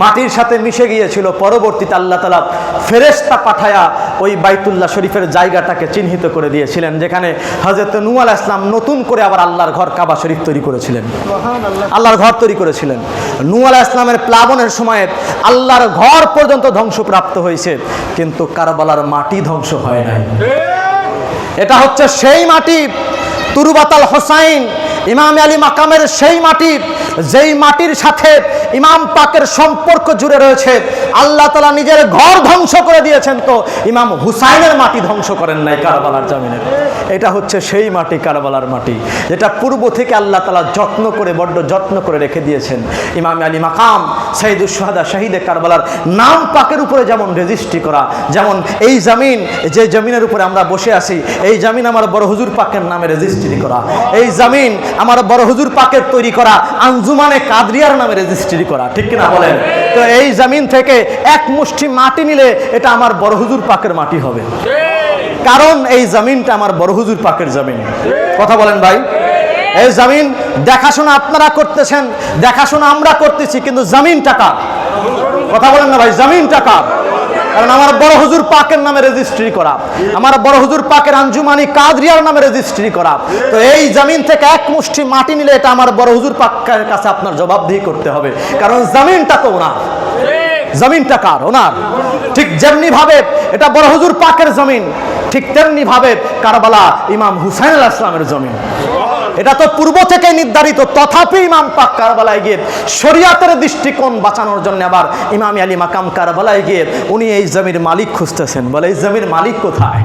মাটির সাথে মিশে গিয়েছিল। পরবর্তীতে আল্লাহ তাআলা ফেরেশতা পাঠায়া ওই বাইতুল্লাহ শরীফের জায়গাটাকে চিহ্নিত করে দিয়েছিলেন, যেখানে হযরত নূহ আলাইহিস সালাম নতুন করে আবার আল্লাহর ঘর কাবা শরীফ তৈরি করেছিলেন, আল্লাহর ঘর তৈরি করেছিলেন। নূহ আলাইহিস সালামের প্লাবনের সময় আল্লাহর ঘর পর্যন্ত ধ্বংসপ্রাপ্ত হয়েছে, কিন্তু কারবালার মাটি ধ্বংস হয় নাই। এটা হচ্ছে সেই মাটি, তুরবাতাল হোসাইন ইমাম আলী মাকামের সেই মাটি, যেই মাটির সাথে ইমাম পাকের সম্পর্ক জুড়ে রয়েছে। আল্লাহ তাআলা নিজের ঘর ধ্বংস করে দিয়েছেন, তো ইমাম হুসাইনের মাটি ধ্বংস করেন নাই কারবালার জমিনে। এটা হচ্ছে সেই মাটি, কারবালার মাটি, যেটা পূর্ব থেকে আল্লাহ তাআলা যত্ন করে, বড্ড যত্ন করে রেখে দিয়েছেন। ইমাম আলী মাকাম সাইয়্যিদুশ শুহাদা, শহীদে কারবালার নাম পাকের উপরে যেমন রেজিস্ট্রি করা, যেমন এই জমিন, যে জমিনের উপরে আমরা বসে আছি, এই জমিন আমার বড় হুজুর পাকের নামে রেজিস্ট্রি করা, এই জমিন আমার বড় হুজুর পাকের তৈরি করা আঞ্জুমানে কাদরিয়ার নামে রেজিস্ট্রি করা, ঠিক কিনা বলেন? তো এই জমিন থেকে এক মুষ্টি মাটি নিলে এটা আমার বড় হুজুর পাকের মাটি হবে, কারণ এই জমিনটা আমার বড় হুজুর পাকের জমিন। কথা বলেন ভাই? এই জমিন দেখাশোনা আপনারা করতেছেন, দেখাশোনা আমরা করতেছি, কিন্তু জমিনটা কার? কথা বলেন না ভাই? জমিনটা কার? কারণ আমার বড় হুজুর পাকের নামে রেজিস্ট্রি করা, আমার বড় হুজুর পাকের আঞ্জুমানি কাদরিয়ার নামে রেজিস্ট্রি করা। তো এই জমিন থেকে এক মুষ্টি মাটি নিলে এটা আমার বড় হুজুর পাকের কাছে আপনার জবাবদিহি করতে হবে, কারণ জমিনটা তো ওনার। জমিনটা কার? ওনার। ঠিক যেমনি ভাবে এটা বড় হুজুর পাকের জমিন, ঠিক তেমনি ভাবে কারবালা ইমাম হুসাইন আলাইহিস সালামের জমিন। এটা তো পূর্ব থেকে নির্ধারিত, তথাপি ইমাম পাক কারবালায় গিয়ে শরীয়তের দৃষ্টিকোণ বাঁচানোর জন্য আবার ইমাম আলী মাকাম কারবালায় গিয়ে উনি এই জমির মালিক খুঁজতেছেন। বলে এই জমির মালিক কোথায়?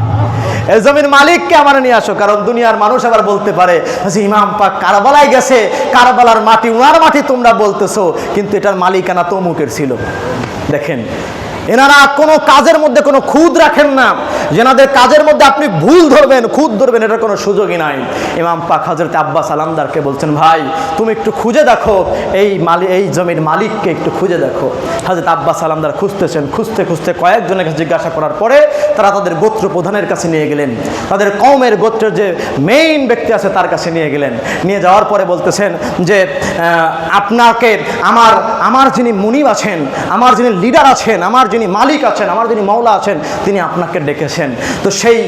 এই জমির মালিককে আমার নিয়ে আসো, কারণ দুনিয়ার মানুষ আবার বলতে পারে যে ইমাম পাক কারবালায় গেছে, কারবালার মাটি উনার মাটি তোমরা বলতেছো, কিন্তু এটার মালিকানা তো অমুকের ছিল। দেখেন, এনারা কোনো কাজের মধ্যে কোনো খুঁত রাখেন না, যেনাদের কাজের মধ্যে আপনি ভুল ধরবেন, খুঁত ধরবেন, এটার কোনো সুযোগই নাই। ইমাম পাক হযরত আব্বাস আলামদারকে বলছেন, ভাই তুমি একটু খুঁজে দেখো এই জমির মালিককে একটু খুঁজে দেখো। হযরত আব্বাস আলামদার খুঁজতেছেন, খুঁজতে খুঁজতে কয়েকজনের কাছে জিজ্ঞাসা করার পরে তারা তাদের গোত্র প্রধানের কাছে নিয়ে গেলেন, তাদের কওমের গোত্রের যে মেইন ব্যক্তি আছে তার কাছে নিয়ে গেলেন। নিয়ে যাওয়ার পরে বলতেছেন যে আপনাকে আমার যিনি মুনিব আছেন, আমার যিনি লিডার আছেন, আমার যিনি মালিক আছেন, আমার যিনি মাওলা আছেন, তিনি আপনাকে ডেকেছেন। তো সেই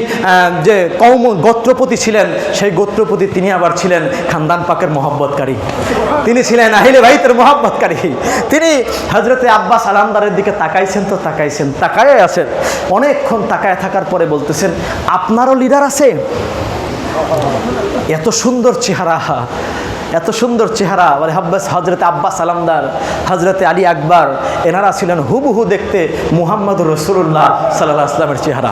যে কওম গোত্রপতি ছিলেন, সেই গোত্রপতি তিনি আবার ছিলেন খানদান পাকের মহব্বতকারী, তিনি ছিলেন আহলে বাইতের মহব্বতকারী। তিনি হযরতে আব্বাস আলামদারের দিকে তাকাইছেন, তো তাকাইছেন, তাকায় আছেন, অনেকক্ষণ তাকায় থাকার পরে বলতেছেন, আপনারও লিডার আছে? এত সুন্দর চেহারা, এত সুন্দর চেহারা। বলে হযরতে আব্বাস আলামদার, হযরতে আলী আকবর, এনারা ছিলেন হুবহু দেখতে মুহাম্মদুর রাসূলুল্লাহ সাল্লাল্লাহু আলাইহি ওয়াসাল্লামের চেহারা,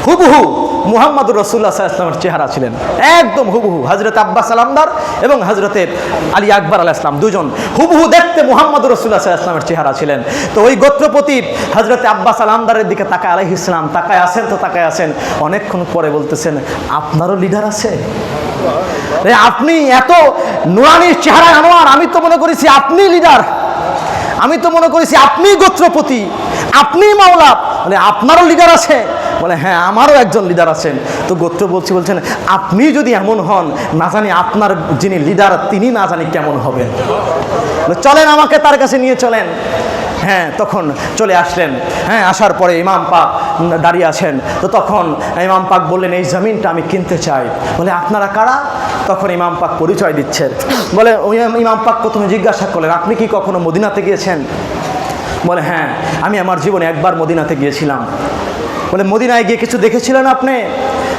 হুবহু মুহাম্মদুর রাসূলুল্লাহ সাল্লাল্লাহু আলাইহি ওয়াসাল্লামের চেহারা ছিলেন একদম হুবহু। হযরতে আব্বাস আলামদার এবং হযরতে আলী আকবর আলাইহিস সালাম দুজন হুবহু দেখতে মুহাম্মদুর রাসূলুল্লাহ সাল্লাল্লাহু আলাইহি ওয়াসাল্লামের চেহারা ছিলেন। তো ওই গোত্রপতি হযরতে আব্বাস আলামদারের দিকে তাকায় আলাইহিস সালাম, তাকায় আছেন, তো তাকায় আছেন, অনেকক্ষণ পরে বলতেছেন, আপনারও লিডার আছে? আপনি এত নুরানি চেহারা আনোয়ার, আমি তো মনে করেছি আপনি লিডার, আমি তো মনে করেছি আপনি গোত্রপতি, আপনি মাওলা। মানে আপনারও লিডার আছে? বলে হ্যাঁ, আমারও একজন লিডার আছেন। তো গোত্র বলছেন, আপনি যদি এমন হন, না জানি আপনার যিনি লিডার তিনি না জানি কেমন হবেন। চলেন আমাকে তার কাছে নিয়ে চলেন। হ্যাঁ, তখন চলে আসলেন। হ্যাঁ, আসার পরে ইমাম পাক দাঁড়িয়ে আছেন। তো তখন ইমাম পাক বললেন, এই জমিনটা আমি কিনতে চাই। বলে আপনারা কারা? তখন ইমাম পাক পরিচয় দিচ্ছেন। বলে ইমাম পাক প্রথমে জিজ্ঞাসা করলেন, আপনি কি কখনো মদিনাতে গিয়েছেন? বলে হ্যাঁ, আমি আমার জীবনে একবার মদিনাতে গিয়েছিলাম। বলে মদিনায় গিয়ে কিছু দেখেছিলেন আপনি?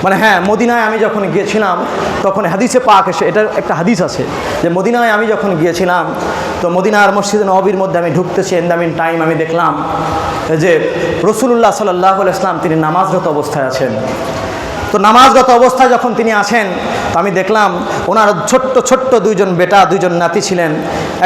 মানে হ্যাঁ, মদিনায় আমি যখন গিয়েছিলাম তখন হাদিসে পাক এসে, এটা একটা হাদিস আছে যে মদিনায় আমি যখন গিয়েছিলাম, তো মদিনার মসজিদে নববীর মধ্যে আমি ঢুকতেছি, এন্দামিন টাইম আমি দেখলাম যে রাসূলুল্লাহ সাল্লাল্লাহু আলাইহি ওয়াসাল্লাম তিনি নামাজরত অবস্থায় আছেন। তো নামাজরত অবস্থায় যখন তিনি আসেন, তো আমি দেখলাম ওনার ছোট্ট ছোট্ট দুইজন বেটা, দুইজন নাতি ছিলেন।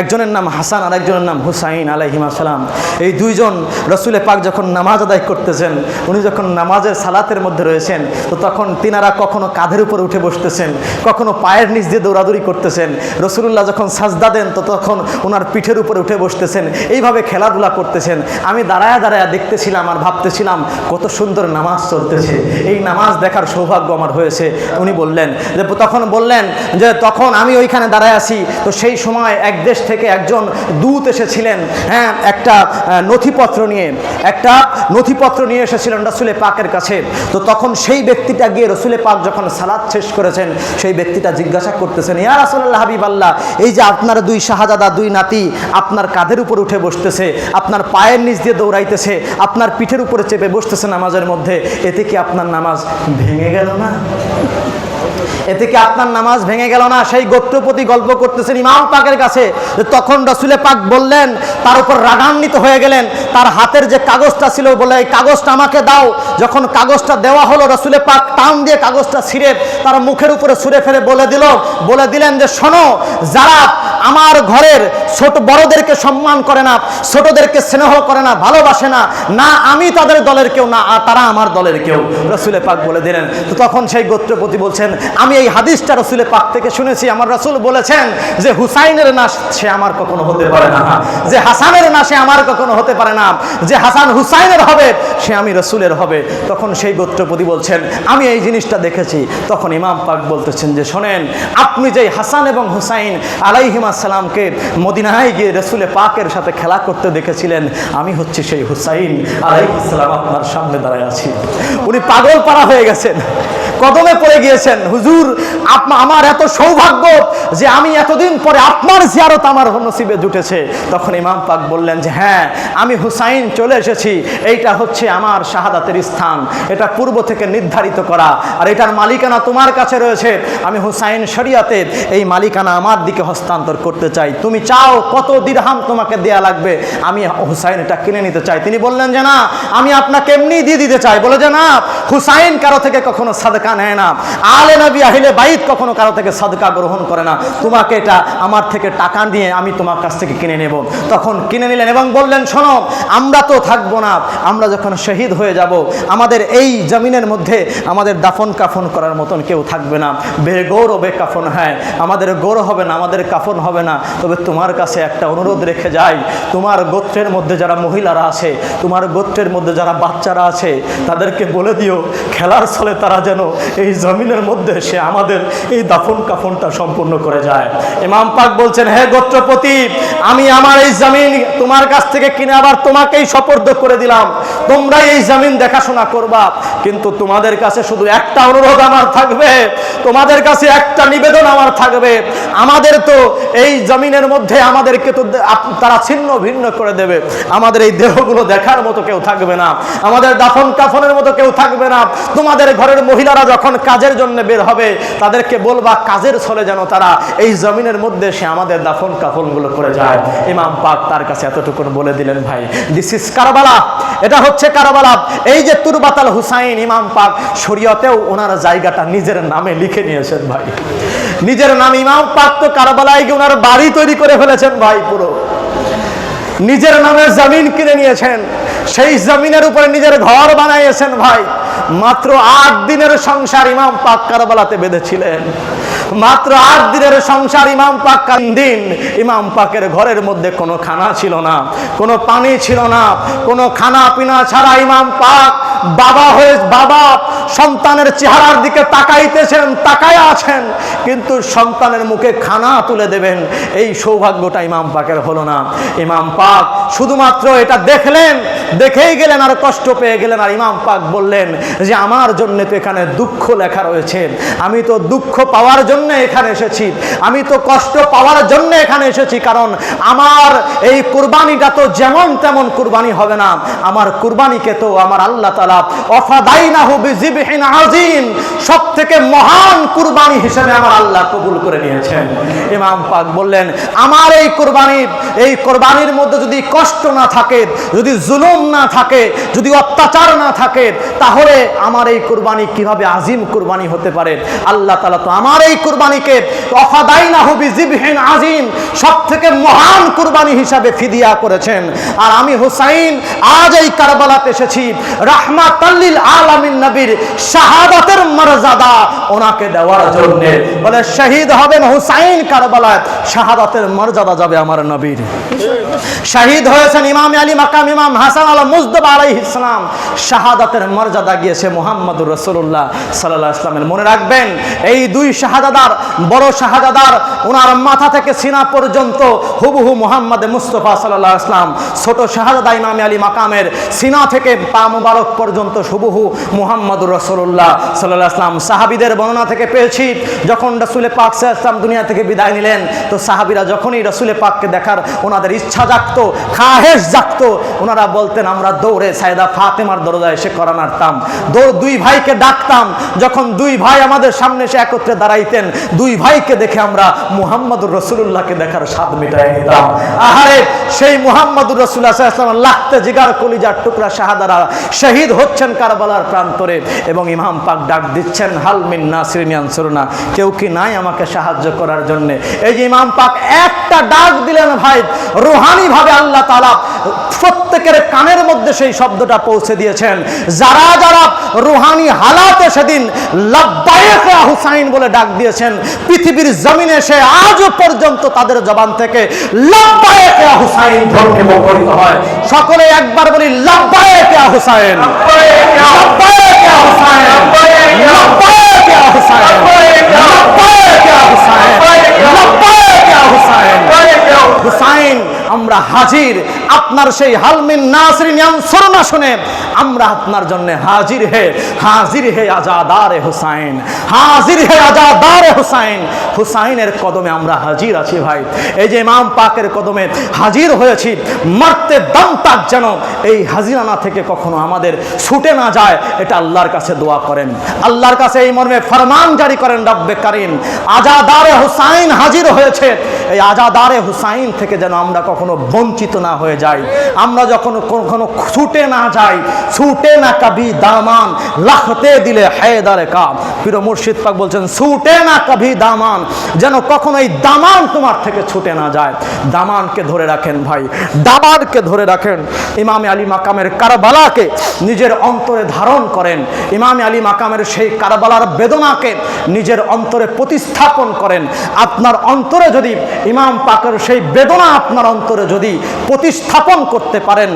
একজনের নাম হাসান আর একজনের নাম হুসাইন আলাইহিমা সালাম। এই দুইজন রসুলে পাক যখন নামাজ আদায় করতেছেন, উনি যখন নামাজের সালাতের মধ্যে রয়েছেন, তো তখন তিনারা কখনো কাঁধের উপর উঠে বসতেছেন, কখনো পায়ের নিচ দিয়ে দৌড়াদৌড়ি করতেছেন। রসুলুল্লাহ যখন সাজদা দেন, তো তখন ওনার পিঠের উপরে উঠে বসতেছেন, এইভাবে খেলাধুলা করতেছেন। আমি দাঁড়ায়া দাঁড়ায়া দেখতেছিলাম আর ভাবতেছিলাম কত সুন্দর নামাজ চলতেছে। এই নামাজ দেখার সৌভাগ্য আমার হয়েছে। উনি বললেন যে তখন বললেন যে তখন আমি ওইখানে দাঁড়ায় আছি, তো সেই সময় এক দেশ থেকে একজন দূত এসেছিলেন, হ্যাঁ, একটা নথিপত্র নিয়ে এসেছিলেন রাসূলে পাকের কাছে। তো তখন সেই ব্যক্তিটা গিয়ে রাসূলে পাক যখন সালাত শেষ করেছেন, সেই ব্যক্তিটা জিজ্ঞাসা করতেছেন, ইয়া রাসূলুল্লাহ হাবিবাল্লাহ, এই যে আপনার দুই শাহজাদা, দুই নাতি আপনার কাঁধের উপর উঠে বসতেছে, আপনার পায়ের নিচ দিয়ে দৌড়াইতেছে, আপনার পিঠের উপরে চেপে বসতেছে নামাজের মধ্যে, এতে কি আপনার নামাজ ভেঙে গেল না? এতে কি আপনার নামাজ ভেঙে গেল না? সেই গোত্রপতি গল্প করতেছেন ইমাম পাকের কাছে। তখন রাসূলে পাক বললেন, তার উপর রাগান্বিত হয়ে গেলেন, তার হাতের যে কাগজটা ছিল বলে এই কাগজটা আমাকে দাও। যখন কাগজটা দেওয়া হলো, রাসূলে পাক টান দিয়ে কাগজটা ছিঁড়ে তার মুখের উপরে ছুঁড়ে ফেলে বলে দিলেন যে শোনো, যারা আমার ঘরের ছোট বড়দেরকে সম্মান করে না, ছোটদেরকে স্নেহ করে না, ভালোবাসে না, না আমি তাদের দলের কেউ, না তারা আমার দলের কেউ, রাসূলে পাক বলে দিলেন। তো তখন সেই গোত্রপতি বলছেন, আমি এই হাদিসটা রাসূলে পাক থেকে শুনেছি, আমার রাসূল বলেছেন যে হুসাইনের না সে আমার কখনো হতে পারে না, যে হাসানের না সে আমার কখনো হতে পারে না, যে হাসান হুসাইনের হবে সে আমি রাসূলের হবে। তখন সেই গোত্রপতি বলছেন, আমি এই জিনিসটা দেখেছি। তখন ইমাম পাক বলতেছেন যে শোনেন, আপনি যে হাসান এবং হুসাইন আলাইহিমা সালামকে মদিনায় গিয়ে রাসূলে পাকের সাথে খেলা করতে দেখেছিলেন, আমি হচ্ছে সেই হুসাইন আলাইহিস সালাম, আপনার সামনে দাঁড়ায় আছি। উনি পাগল পারা হয়ে গেছেন, কদমে পড়ে গিয়েছেন, হুজুর আমার এত সৌভাগ্য যে আমি এতদিন পরে আপনার জিয়ারত আমার নসিবে জুটেছে। তখন ইমাম পাক বললেন যে হ্যাঁ, আমি হুসাইন চলে এসেছি, এইটা হচ্ছে আমার শাহাদাতের স্থান, এটা পূর্ব থেকে নির্ধারিত করা, আর এটার মালিকানা তোমার কাছে রয়েছে। আমি হুসাইন শরিয়াতে এই মালিকানা আমার দিকে হস্তান্তর করতে চাই, তুমি চাও কত দিরহাম তোমাকে দেয়া লাগবে, আমি হুসাইন এটা কিনে নিতে চাই। তিনি বললেন যে না, আমি আপনাকে এমনি দিয়ে দিতে চাই। বলে যে না, হুসাইন কারো থেকে কখনো সাদকা নেয় না, আলে নবী আহলে বাইত কখনো কারো থেকে সাদকা গ্রহণ করে না, তোমাকে এটা আমার থেকে টাকা দিয়ে আমি তোমার কাছ থেকে কিনে নেব। তখন কিনে নিলেন এবং বললেন শোনো, আমরা তো থাকবো না, আমরা যখন শহীদ হয়ে যাব, আমাদের এই জমিনের মধ্যে আমাদের দাফন কাফন করার মতন কেউ থাকবে না, বেগৌরবে কাফন, হ্যাঁ আমাদের গৌর হবে না, আমাদের কাফন হবে না। তবে তোমার কাছে একটা অনুরোধ রেখে যাই, তোমার গোত্রের মধ্যে যারা মহিলারা আছে, তোমার গোত্রের মধ্যে যারা বাচ্চারা আছে, তাদেরকে বলে দিও খেলার ছলে তারা যেন এই জমিনের মধ্যে সে আমাদের এই দাফন কাফনটা সম্পূর্ণ করে যায়। ইমাম পাক বলছেন, হে গোত্রপতি, আমি আমার এই জমিন তোমার কাছ থেকে কিনে আবার তোমাকেই সুপর্দ করে দিলাম, তোমরা এই জমিন দেখাশোনা করবা, কিন্তু তোমাদের কাছে শুধু একটা অনুরোধ আমার থাকবে, তোমাদের কাছে একটা নিবেদন আমার থাকবে, আমাদের তো এই জমিনের মধ্যে আমাদেরকে তো তারা ছিন্ন ভিন্ন করে দেবে, আমাদের এই দেহগুলো দেখার মতো কেউ থাকবে না, আমাদের দাফন কাফনের মতো কেউ থাকবে না। তোমাদের ঘরের মহিলারা যখন কাজের জন্য বের হবে, তাদেরকে বলবা কাজের ছলে যেন তারা এই জমিনের মধ্যে সে আমাদের দাফন কাফনগুলো করে যায়। ইমাম পাক তার কাছে এতটুকু বলে দিলেন, ভাই দিস ইজ কারবালা, এটা হচ্ছে কারবালা। এই যে তুরবাতাল হুসাইন, ইমাম পাক শরীয়তেও ওনার জায়গাটা নিজের নামে লিখে নিয়েছেন ভাই, নিজের নামে। ইমাম পাক তো কারবালায় গিয়ে ওনার বাড়ি তৈরি করে ফেলেছেন ভাই, পুরো নিজের নামে জমিন কিনে নিয়েছেন, সেই জমিনের উপরে নিজের ঘর বানাইয়েছেন ভাই। মাত্র 8 দিনের সংসার ইমাম পাক কারবালাতে বেঁধেছিলেন, মাত্র 8 দিনের সংসার ইমাম পাক। দিন ইমাম পাকের ঘরের মধ্যে কোনো খানা ছিল না, কোনো পানি ছিল না, কোনো খানা পিনা ছাড়া ইমাম পাক বাবা সন্তানের চেহারার দিকে তাকাইতেছেন, তাকায় আছেন, কিন্তু সন্তানের মুখে খানা তুলে দেবেন এই সৌভাগ্যটা ইমাম পাকের হলো না। ইমাম পাক শুধুমাত্র এটা দেখলেন, দেখেই গেলেন আর কষ্ট পেয়ে গেলেন। আর ইমাম পাক বললেন যে আমার জন্য তো এখানে দুঃখ লেখা রয়েছে, আমি তো দুঃখ পাওয়ার জন্য এখানে এসেছি, আমি তো কষ্ট পাওয়ার জন্য এখানে এসেছি, কারণ আমার এই কুরবানিটা তো যেমন তেমন কুরবানি হবে না, আমার কুরবানিকে তো আমার আল্লাহ তাআলা ওয়াফাদাইনাহু বিযিবহিন আযীম, সবথেকে মহান কুরবানি হিসেবে আমার আল্লাহ কবুল করে নিয়েছেন। ইমাম পাক বললেন আমার এই কুরবানির মধ্যে যদি কষ্ট না থাকে, যদি জুলুম না থাকে, যদি অত্যাচার না থাকে, তাহলে আমার এই কুরবানি কিভাবে আজিম কুরবানি হতে পারে? আল্লাহ তাআলা তো আমার এই কুরবানিকে ওয়াফাদাইনাহু বিযিবহিন আযীম, সবথেকে মহান কুরবানি হিসাবে ফিদিয়া করেছেন। আর আমি হুসাইন আজ এই কারবালাতে এসেছি রাহমাতাল লিল আলামিন নবীর শাহাদাতের মর্যাদা ওনাকে দেওয়ার জন্য। বলে শহীদ হবেন হুসাইন কারবালায়, শাহাদাতের মর্যাদা যাবে আমার নবীর। শহীদ হয়েছেন ইমাম আলী মাকাম ইমাম হাসান আল মুজতবা আলাইহিস সালাম, শাহাদাতের মর্যাদা গিয়েছে মুহাম্মদুর রাসূলুল্লাহ সাল্লাল্লাহু আলাইহি ওয়াসাল্লামের। মনে রাখবেন এই দুই শাহাদাদার, বড় শাহাদাদার ওনার মাথা থেকে সিনা পর্যন্ত হুবহু মুহাম্মদ মুস্তাফা সাল্লাল্লাহু আলাইহি ওয়াসাল্লাম। ছোট শাহাদাদা ইমাম আলী মাকামের সিনা থেকে পা মুবারক পর্যন্ত হুবহু মুহাম্মদুর রাসূলুল্লাহ সাল্লাল্লাহু আলাইহি ওয়াসাল্লাম। সাহাবীদের বর্ণনা থেকে পেয়েছি যখন রাসূল পাক সাল্লাল্লাহু আলাইহি ওয়াসাল্লাম দুনিয়া থেকে বিদায় নিলেন, তো সাহাবীরা যখনই রাসূল পাককে দেখার ওনাদের ইচ্ছা জাগতো, খাহেশ জাগতো, ওনারা বলতেন আমরা দৌড়ে সাইয়েদা ফাতেমার দরজায় এসে কোরআন নাড়তাম, দুই ভাইকে ডাকতাম। যখন দুই ভাই আমাদের সামনে এসে একত্রে দাঁড়াইতেন, দুই ভাইকে দেখে আমরা মুহাম্মদুর রাসূলুল্লাহকে দেখার স্বাদ মিটাই নিতাম। আহারে সেই মুহাম্মদুর রাসূলুল্লাহ সাল্লাল্লাহু আলাইহি ওয়াসাল্লাম লাখতে জিগার কলিজার টুকরা শাহাদারা শহীদ হচ্ছেন কারবালার প্রান্তরে, এবং ইমাম পাক ডাক দিচ্ছেন হাল মিন নাসিরিন ইয়ানসুরুনা, কেউ কি নাই আমাকে সাহায্য করার জন্য। এই যে ইমাম পাক একটা ডাক দিলেন ভাই, রুহানি ভাবে আল্লাহ তাআলা প্রত্যেকের কানের মধ্যে সেই শব্দটা পৌঁছে দিয়েছেন। যারা যারা রুহানি হালাতে সেদিন লাব্বাইক ইয়া হুসাইন বলে ডাক দিয়েছেন, পৃথিবীর জমিনে সে আজও পর্যন্ত তাদের জবান থেকে লাব্বাইক ইয়া হুসাইন ধ্বনি মুখরিত হয়। সকলে একবার বলি লাব্বাইক ইয়া হুসাইন, লাব্বাইক ইয়া হুসাইন, লাব্বাইক ইয়া হুসাইন, লাব্বাইক ইয়া হুসাইন, লাব্বাইক ইয়া হুসাইন। হুসাইন আমরা হাজির, আপনার সেই হালমিন নাসরিন ইয়ানসুরুনা শুনে আমরা আপনার জন্য হাজির হে, হাজির হে আজাদারে হুসাইন, হাজির হে আজাদারে হুসাইন। হুসাইনের কদমে আমরা হাজির আছি ভাই। এই যে ইমাম পাকের কদমে হাজির হয়েছি, মরতে দম তাক যেন এই হাজিরানা থেকে কখনো আমাদের ছুটে না যায়, এটা আল্লাহর কাছে দোয়া করেন, আল্লাহর কাছে এই মর্মে ফরমান জারি করেন রব্বে কারীম। আজাদারে হুসাইন হাজির হয়েছে, এই আজাদারে হুসাইন থেকে যেন আমরা কখনো বঞ্চিত না হয়ে যাই, আমরা যখন কখনো ছুটে না যাই। ছুটে না কবি দামান লাখতে দিলে হায়দারে কাব, পীর মুর্শিদ পাক বলছেন ছুটে না কবি দামান, যেন কখনো এই দামান তোমার থেকে ছুটে না যায়। দামানকে ধরে রাখেন ভাই, দামানকে ধরে রাখেন। ইমাম আলী মাকামের কারবালাকে নিজের অন্তরে ধারণ করেন, ইমাম আলী মাকামের সেই কারবালার বেদনাকে নিজের অন্তরে প্রতিস্থাপন করেন। আপনার অন্তরে যদি ইমাম পাকের সেই বেদনা আপনার অন্তরে যদি প্রতিস্থাপন করতে পারেন,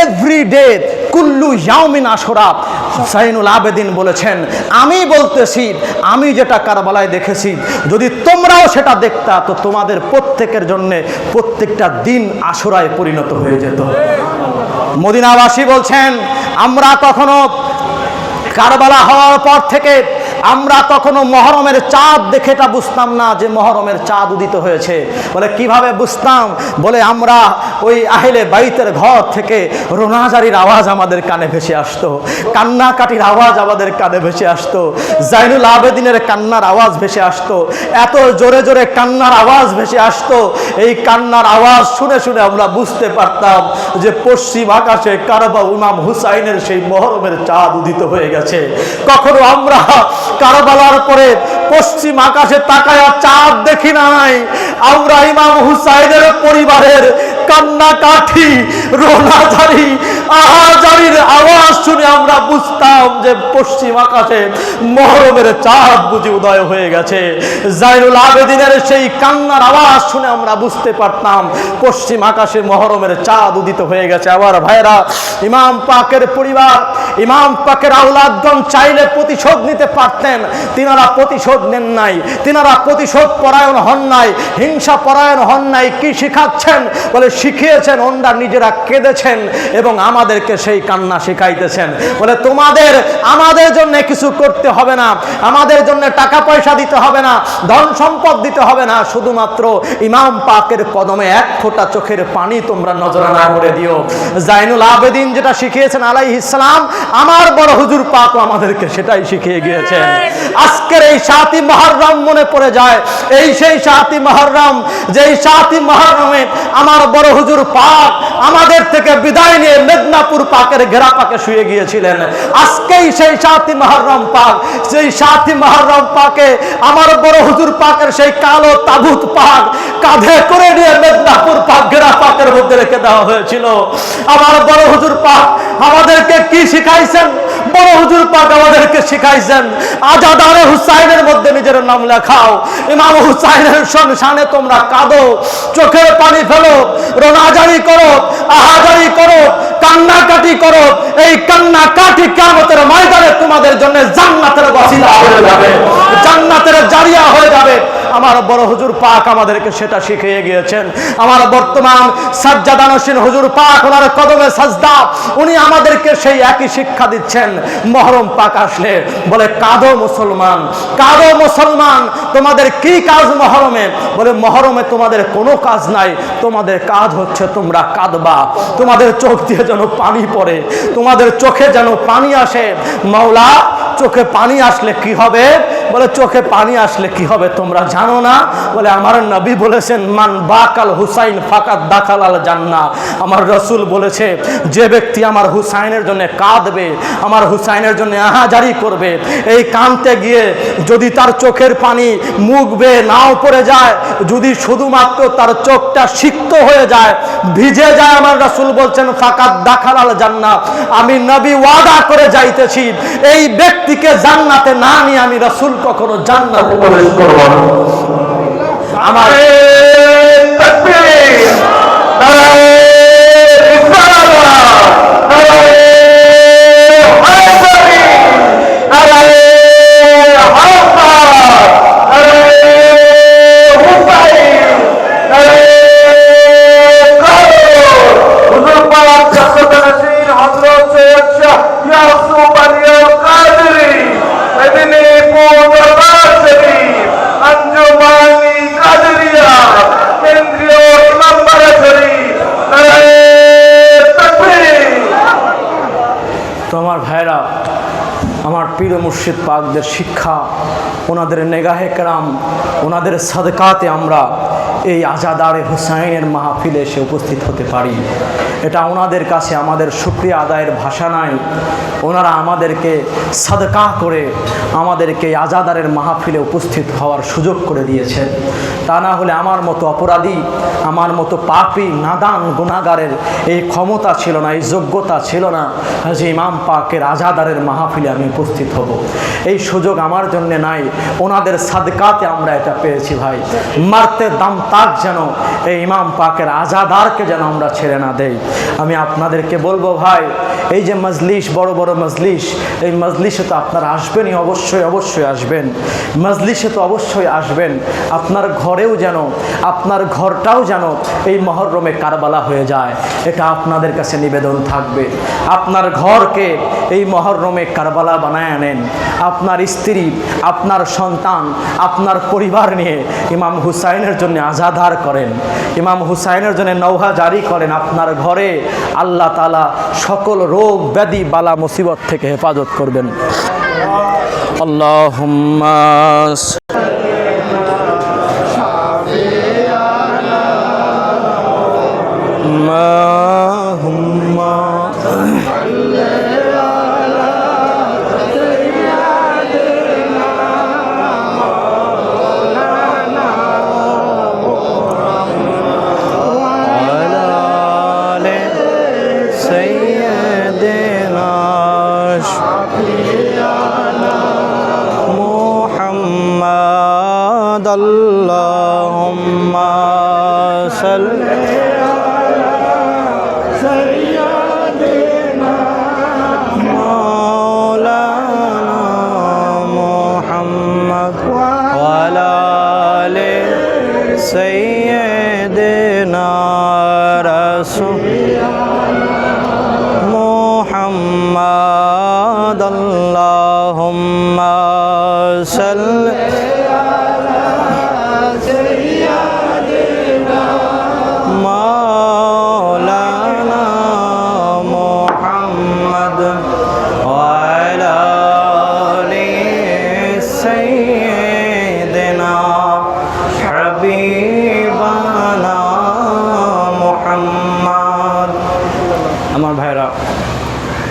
এভরি ডে কুল্লু ইয়াউমিন আশুরা। হুসাইনুল আবেদিন বলেছেন আমি বলতেছি, আমি যেটা কারবালায় দেখেছি যদি তোমরাও সেটা দেখতা, তো তোমাদের প্রত্যেকের জন্য প্রত্যেকটা দিন আশুরায় পরিণত হয়ে যেত। মদিনাবাসী বলছেন আমরা কখনো কারবালা হওয়ার পর থেকে আমরা কখনো মহরমের চাঁদ দেখে এটা বুঝতাম না যে মহরমের চাঁদ উদিত হয়েছে। বলে কিভাবে বুঝতাম? বলে আমরা ওই আহলে বাইতের ঘর থেকে রোনাজারির আওয়াজ আমাদের কানে ভেসে আসতো, কান্নাকাটির আওয়াজ আমাদের কানে ভেসে আসতো, জাইনুল আবেদিনের কান্নার আওয়াজ ভেসে আসতো, এত জোরে জোরে কান্নার আওয়াজ ভেসে আসতো। এই কান্নার আওয়াজ শুনে শুনে আমরা বুঝতে পারতাম যে পশ্চিম আকাশে কারবা ইমাম হুসাইনের সেই মহরমের চাঁদ উদিত হয়ে গেছে। কখনো আমরা কারবালার পরে পশ্চিম আকাশে তাকায়া চাঁদ দেখি নাই, আমরা ইমাম হুসাইনের পরিবারের কান্নাকাঠি, রোনাজারি, আহাজারির আওয়াজ শুনে আমরা বুঝতাম যে পশ্চিম আকাশে মহরমের চাঁদ বুঝি উদয় হয়ে গেছে। জাইনুল আবেদিনের সেই কান্নার আওয়াজ শুনে আমরা বুঝতে পারতাম পশ্চিম আকাশে মহরমের চাঁদ উদিত হয়ে গেছে। আবার ভাইরা, ইমাম পাকের পরিবার, ইমাম পাকের আওলাদগণ চাইলে প্রতিশোধ নিতে পারতেন, তিনারা প্রতিশোধ নেন নাই, তিনারা প্রতিশোধ পরায়ণ হন নাই, হিংসা পরায়ণ হন নাই। কি শিখাচ্ছেন? বলে শিখিয়েছেন, ওনারা নিজেরা কেঁদেছেন এবং আমাদেরকে সেই কান্না শিখাইতেছেন। বলে তোমাদের আমাদের জন্য কিছু করতে হবে না, আমাদের জন্য টাকা পয়সা দিতে হবে না, ধন সম্পদ দিতে হবে না, শুধুমাত্র ইমাম পাকের কদমে এক ফোঁটা চোখের পানি তোমরা নজরানা করে দিও। জাইনুল আবেদিন যেটা শিখিয়েছেন আলাইহিস সালাম, আমার বড় হুজুর পাক আমাদেরকে সেটাই শিখিয়ে গিয়েছেন। আজকের এই 7ই মুহররম মনে পড়ে যায়, এই সেই 7ই মুহররম, যেই 7ই মুহররমে আমার বড় হুজুর পাক আমাদের থেকে বিদায় নিয়ে মেদিনীপুর পাকের ঘেরা পাকে শুয়ে গিয়েছিলেন। আজকেই সেই 7ই মুহররম পাক, সেই 7ই মুহররম পাকে আমার বড় হুজুর পাকের সেই কালো তাবুত পাক কাঁধে করে নিয়ে মেদিনীপুর পাক ঘেরা পাকের মধ্যে রেখে দেওয়া হয়েছিল। আমার বড় হুজুর পাক আমাদেরকে কি শিখাইছেন? বড় হুজুর পাক আমাদেরকে শিখাইছেন আজাদারে হুসাইনের মধ্যে নিজের নাম লেখাও, ইমাম হুসাইনের শানে তোমরা কাঁদো, চোখের পানি ফেলো, রোনাজারি করো, আহাজারি করো, কান্নাকাটি করো। এই কান্নাকাটি কিয়ামতের ময়দানে তোমাদের জন্য জান্নাতের ওয়াসিলা হয়ে যাবে, জান্নাতের জারিয়া হয়ে যাবে। আমার বড় হুজুর পাক আমাদেরকে সেটা শিখিয়ে গিয়েছেন। আমার বর্তমান সাজ্জাদানশীন হুজুর পাক, ওনার কদমে সাজদা, উনি আমাদেরকে সেই একই শিক্ষা দিচ্ছেন। মহরম পাক আসলে বলে কাঁদো মুসলমান, কাঁদো মুসলমান, তোমাদের কি কাজ মহরমে? বলে মহরমে তোমাদের কোনো কাজ নাই, তোমাদের কাজ হচ্ছে তোমরা কাঁদবা, তোমাদের চোখ দিয়ে যেন পানি পড়ে, তোমাদের চোখে যেন পানি আসে। মাওলা, চোখে পানি আসলে কি হবে? বলে চোখে পানি আসলে কি হবে তোমরা জানো না? বলে আমার নবী বলেছেন মান বাকাল হুসাইন ফাকাত দাখাল আল জান্নাহ। আমার রাসূল বলেছে যে ব্যক্তি আমার হুসাইনের জন্য কাঁদবে, আমার হুসাইনের জন্য আহাজারি করবে, এই কাঁদতে গিয়ে যদি তার চোখের পানি মুখ বেয়ে নাও পড়ে যায়, যদি শুধুমাত্র তার চোখটা সিক্ত হয়ে যায়, ভিজে যায়, আমার রাসূল বলছেন ফাকাত দাখাল আল জান্নাহ, আমি নবী ওয়াদা করে যাইতেছি এই ব্যক্তিকে জান্নাতে না নিয়ে আমি রাসূল কখনো জান্নাতে প্রবেশ করব না। আমার তাকবীর, নারায়ে রিসালাত, নারায়ে হায়দারি, নারায়ে হায়দার, নারায়ে হুসাইন, নারায়ে কারুর। হুজুর পাক জান্নাতুল হযরত সৈয়দ শাহ ইয়াসুফ আলী আল কাদরি মেদিনীপুর দরবার শরীফ আঞ্জুমানি কাদরিয়া কেন্দ্রীয় ইমামবাড়া শরীফ, নারায়ে তাকবীর। তো আমার ভাইরা, আমার পীর মুর্শিদ পাকদের শিক্ষা, ওনাদের নেগাহে কেরাম, ওনাদের সাদকাতে আমরা এই আজাদারে হুসাইনের মাহফিলে এসে উপস্থিত হতে পারি, এটা ওনাদের কাছে আমাদের শুকরিয়া আদায়ের ভাষা নাই। ওনারা আমাদেরকে সাদকা করে আমাদেরকে এই আজাদারের মাহফিলে উপস্থিত হওয়ার সুযোগ করে দিয়েছেন। তা না হলে আমার মতো অপরাধী, আমার মতো পাপী নাদান গুনাহগারের এই ক্ষমতা ছিল না, এই যোগ্যতা ছিল না যে ইমাম পাকের আজাদারের মাহফিলে আমি উপস্থিত হব। এই সুযোগ আমার জন্য নাই, ওনাদের সাদকাতে আমরা এটা পেয়েছি। ভাই, মারতে দাম তাক যেন এই ইমাম পাকের আজাদারকে যেন আমরা ছেড়ে না দেই। আমি আপনাদেরকে বলবো ভাই, এই যে মজলিস, বড় বড় মজলিস, এই মজলিসে তো আপনারা আসবেনই, অবশ্যই অবশ্যই আসবেন, মজলিসে তো অবশ্যই আসবেন। আপনার ঘরেও যেন, আপনার ঘরটাও যেন এই মহরমে কারবালা হয়ে যায়, এটা আপনাদের কাছে নিবেদন থাকবে। আপনার ঘরকে এই মহরমে কারবালা বানায় আনেন, আপনার স্ত্রী, আপনার সন্তান, আপনার পরিবার নিয়ে ইমাম হুসাইনের জন্য আজাদার করেন, ইমাম হুসাইনের জন্য নৌহা জারি করেন। আপনার ঘরে আল্লাহ তাআলা সকল রোগ ব্যাধি বালা মুসিবত থেকে হেফাজত করবেন। আল্লাহুম্মা আল্লাহুম্মা সাল্লি আলা সাইয়্যিদিনা মাওলানা মুহাম্মদ ওয়া আলা আলি সাইয়্যিদিনা রাসূল মুহাম্মদ। আল্লাহুম্মা সাল্লি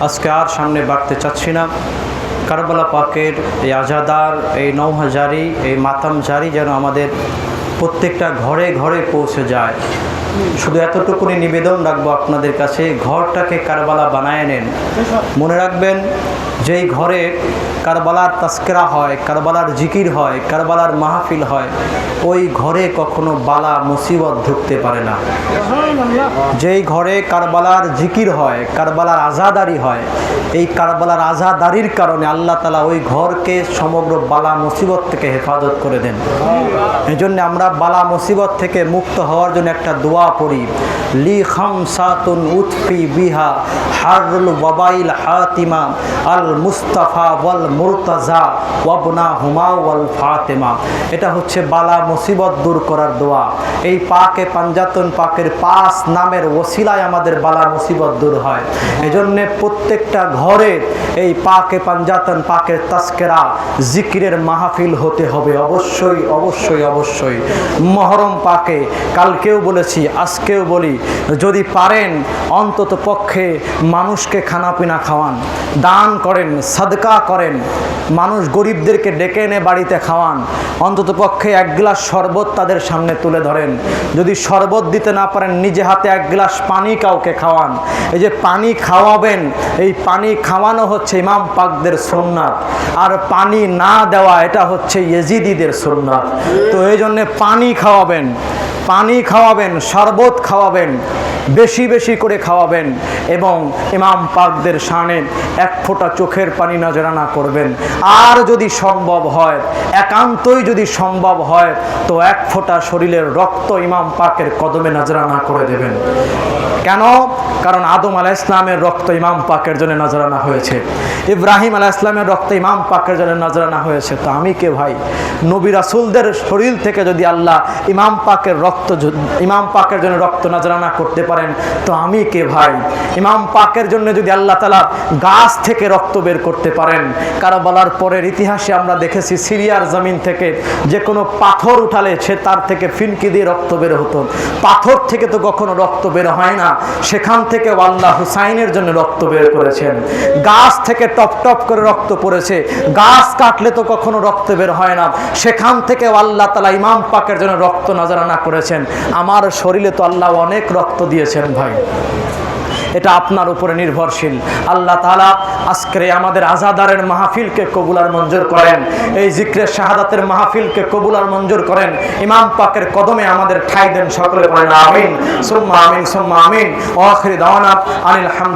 আজকে আর সামনে বাড়তে চাচ্ছি না। কারবালা পাকের এই আজাদার, এই নৌহা জারি, এই মাতাম জারি যেন আমাদের প্রত্যেকটা ঘরে ঘরে পৌঁছে যায়। শুধু এতটুকুনি নিবেদন রাখবো আপনাদের কাছে, ঘরটাকে কারবালা বানায় নেন। মনে রাখবেন যেই ঘরে কারবালার তাস্কেরা হয়, কারবালার জিকির হয়, কারবালার মাহফিল হয়, ওই ঘরে কখনো বালা মুসিবত ঢুকতে পারে না। যেই ঘরে কারবালার জিকির হয়, কারবালার আজাদারি হয়, এই কারবালার আজাদারির কারণে আল্লাহ তাআলা ওই ঘরকে সমগ্র বালা মুসিবত থেকে হেফাজত করে দেন। এই জন্য আমরা বালা মুসিবত থেকে মুক্ত হওয়ার জন্য একটা দোয়া পড়ি, লি খামসাতুন উতফি বিহা হারুল ওয়াবাইল হাতিমা আল মুস্তাফা ওয়াল মুরতাজা ওয়াবনা হুমা ওয়াল ফাতেমা। এটা হচ্ছে বালা মুসিবত দূর করার দোয়া। এই পাকে পাঞ্জাতন পাকের 5 নামের ওসিলায় আমাদের বালা মুসিবত দূর হয়। এজন্য প্রত্যেকটা ঘরে এই পাকে পাঞ্জাতন পাকের তাস্কেরা জিকিরের মাহফিল হতে হবে, অবশ্যই অবশ্যই অবশ্যই। মহরম পাকে কালকেও বলেছি, আজকেও বলি, যদি পারেন অন্তত পক্ষে মানুষকে খানাপিনা খাওয়ান, দান করেন, সাদকা করেন, মানুষ গরিবদেরকে ডেকে এনে বাড়িতে খাওয়ান, অন্তত পক্ষে 1 গ্লাস শরবত তাদের সামনে তুলে ধরেন। যদি শরবত দিতে না পারেন নিজে হাতে 1 গ্লাস পানি কাউকে খাওয়ান। এই যে পানি খাওয়াবেন, এই পানি খাওয়ানো হচ্ছে ইমাম পাকদের সুন্নাত, আর পানি না দেওয়া এটা হচ্ছে ইয়েজিদিদের সুন্নাত। তো এই জন্যে পানি খাওয়াবেন, পানি খাওয়াবেন, শরবত খাওয়াবেন, বেশি বেশি করে খাওয়াবেন, এবং ইমাম পাকদের শানে 1 ফোঁটা চোখের পানি নজরানা করবেন। আর যদি সম্ভব হয়, একান্তই যদি সম্ভব হয়, তো 1 ফোঁটা শরীরের রক্ত ইমাম পাকের কদমে নজরানা করে দেবেন। কেন? কারণ আদম আলাইহিস সালামের রক্ত ইমাম পাকের জন্য নজরানা হয়েছে, ইব্রাহিম আলাইহিস সালামের রক্ত ইমাম পাকের জন্য নজরানা হয়েছে। তো আমি কে ভাই? নবী রাসূলদের শরীর থেকে যদি আল্লাহ ইমাম পাকের রক্ত, ইমাম পাকের জন্য রক্ত নজরানা করতে পারেন, তো আমি কে ভাই? ইমাম পাকের জন্য যদি আল্লাহ তাআলা গাছ থেকে রক্ত বের করতে পারেন, কারবালার পরের ইতিহাসে আমরা দেখেছি সিরিয়ার জমিন থেকে যে কোনো পাথর উঠালে সে তার থেকে ফিনকি দিয়ে রক্ত বের হতো। পাথর থেকে তো কখনো রক্ত বের হয় না, সেখান থেকে আল্লাহ হুসাইনের জন্য রক্ত বের করেছেন। গাছ থেকে টপ টপ করে রক্ত পড়েছে, গাছ কাটলে তো কখনো রক্ত বের হয় না, সেখান থেকে আল্লাহ তাআলা ইমাম পাকের জন্য রক্ত নজরানা করেছেন। আমার শরীরে তো আল্লাহ অনেক রক্ত দিয়েছেন ভাই, এটা আপনার উপরে নির্ভরশীল। আল্লাহ তাআলা আজকের আমাদের আজাদারের মাহফিলকে কবুল আর মঞ্জুর করেন, এই জিক্রে শাহাদাতের মাহফিলকে কবুল আর মঞ্জুর করেন। ইমাম পাকের কদমে আমাদের ঠাঁই দেন, সকলে বলেন আমিন সুম্মা আমিন সুম্মা আমিন। ওয়া আখিরু দাওয়ানা আনিল হামদুলিল্লাহ।